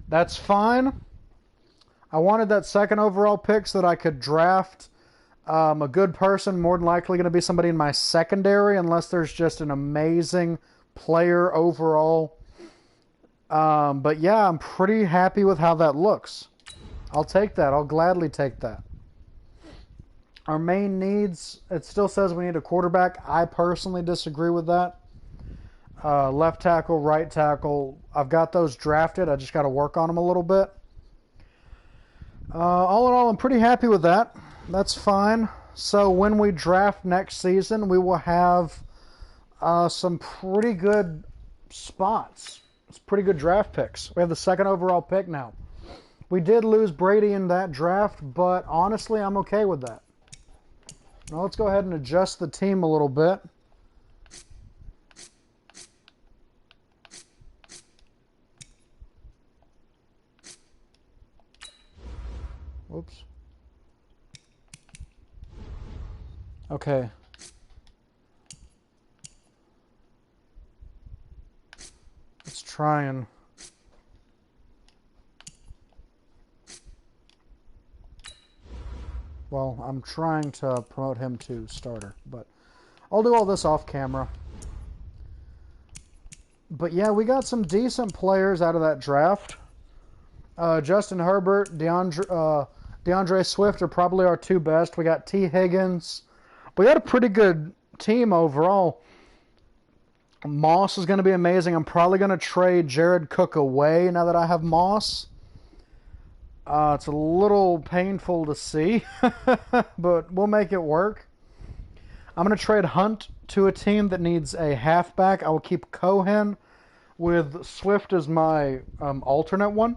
That's fine. I wanted that 2nd overall pick so that I could draft a good person, more than likely going to be somebody in my secondary, unless there's just an amazing player overall. But yeah, I'm pretty happy with how that looks. I'll take that. I'll gladly take that. Our main needs, it still says we need a quarterback. I personally disagree with that. Left tackle, right tackle, I've got those drafted. I just got to work on them a little bit. All in all, I'm pretty happy with that. That's fine. So when we draft next season, we will have some pretty good spots. It's pretty good draft picks. We have the 2nd overall pick now. We did lose Brady in that draft, but honestly, I'm okay with that. Now let's go ahead and adjust the team a little bit. Whoops. Okay. Let's try and... Well, I'm trying to promote him to starter, but I'll do all this off camera. But yeah, we got some decent players out of that draft. Justin Herbert, DeAndre Swift are probably our 2 best. We got T. Higgins. We got a pretty good team overall. Moss is going to be amazing. I'm probably going to trade Jared Cook away now that I have Moss. It's a little painful to see, but we'll make it work. I'm going to trade Hunt to a team that needs a halfback. I will keep Cohen with Swift as my alternate one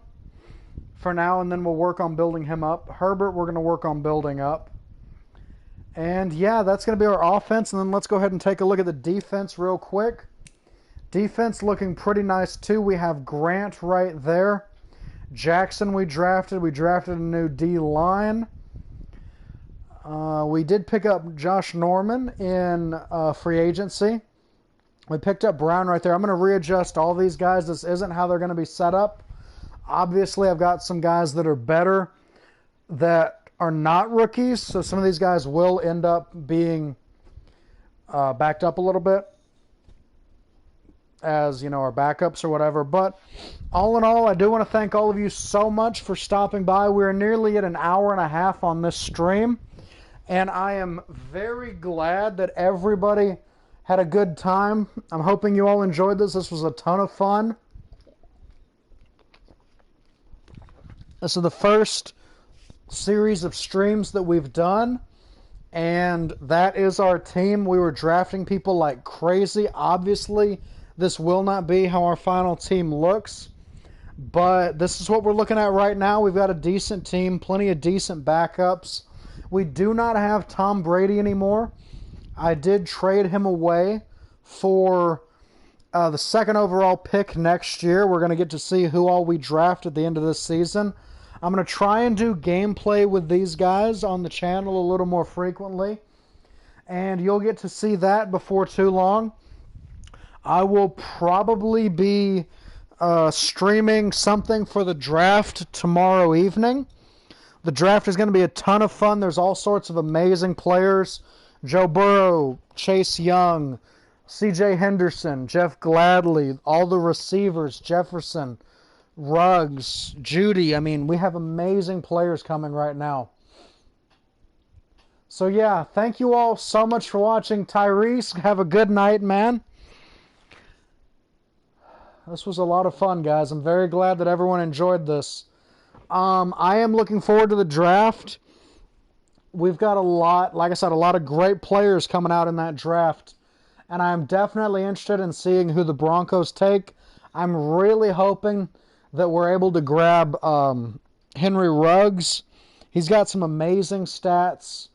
for now, and then we'll work on building him up. Herbert, we're going to work on building up. And yeah, that's going to be our offense, and then let's go ahead and take a look at the defense real quick. Defense looking pretty nice too. We have Grant right there. Jackson we drafted. We drafted a new D-line. We did pick up Josh Norman in free agency. We picked up Brown right there. I'm going to readjust all these guys. This isn't how they're going to be set up. Obviously, I've got some guys that are better that are not rookies. So some of these guys will end up being backed up a little bit as, our backups or whatever. But all in all, I do want to thank all of you so much for stopping by. We're nearly at an hour and a half on this stream, and I am very glad that everybody had a good time. I'm hoping you all enjoyed this. This was a ton of fun. This is the first series of streams that we've done, and that is our team. We were drafting people like crazy. Obviously, this will not be how our final team looks, but this is what we're looking at right now. We've got a decent team, plenty of decent backups. We do not have Tom Brady anymore. I did trade him away for the 2nd overall pick next year. We're going to get to see who all we draft at the end of this season. I'm going to try and do gameplay with these guys on the channel a little more frequently, and you'll get to see that before too long. I will probably be streaming something for the draft tomorrow evening. The draft is going to be a ton of fun. There's all sorts of amazing players. Joe Burrow, Chase Young, C.J. Henderson, Jeff Gladley, all the receivers, Jefferson, Ruggs, Judy. I mean, we have amazing players coming right now. So yeah, thank you all so much for watching. Tyrese, have a good night, man. This was a lot of fun, guys. I'm very glad that everyone enjoyed this. I am looking forward to the draft. We've got like I said, a lot of great players coming out in that draft. And I'm definitely interested in seeing who the Broncos take. I'm really hoping that we're able to grab Henry Ruggs. He's got some amazing stats.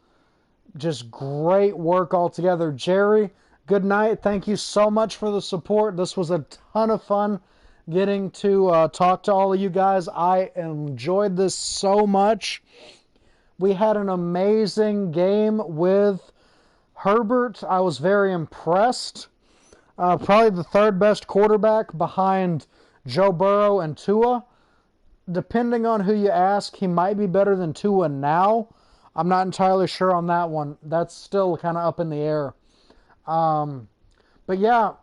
Just great work altogether. Jerry, good night. Thank you so much for the support. This was a ton of fun getting to talk to all of you guys. I enjoyed this so much. We had an amazing game with Herbert. I was very impressed. Probably the 3rd best quarterback behind Joe Burrow and Tua. Depending on who you ask, he might be better than Tua now. I'm not entirely sure on that one. That's still kind of up in the air. But yeah,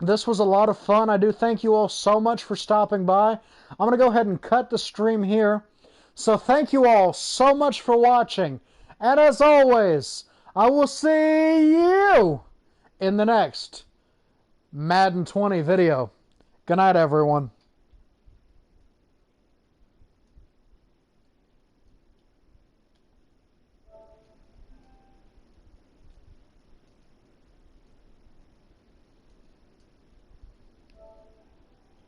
This was a lot of fun. I do thank you all so much for stopping by. I'm going to go ahead and cut the stream here. So thank you all so much for watching. And as always, I will see you in the next Madden 20 video. Good night, everyone.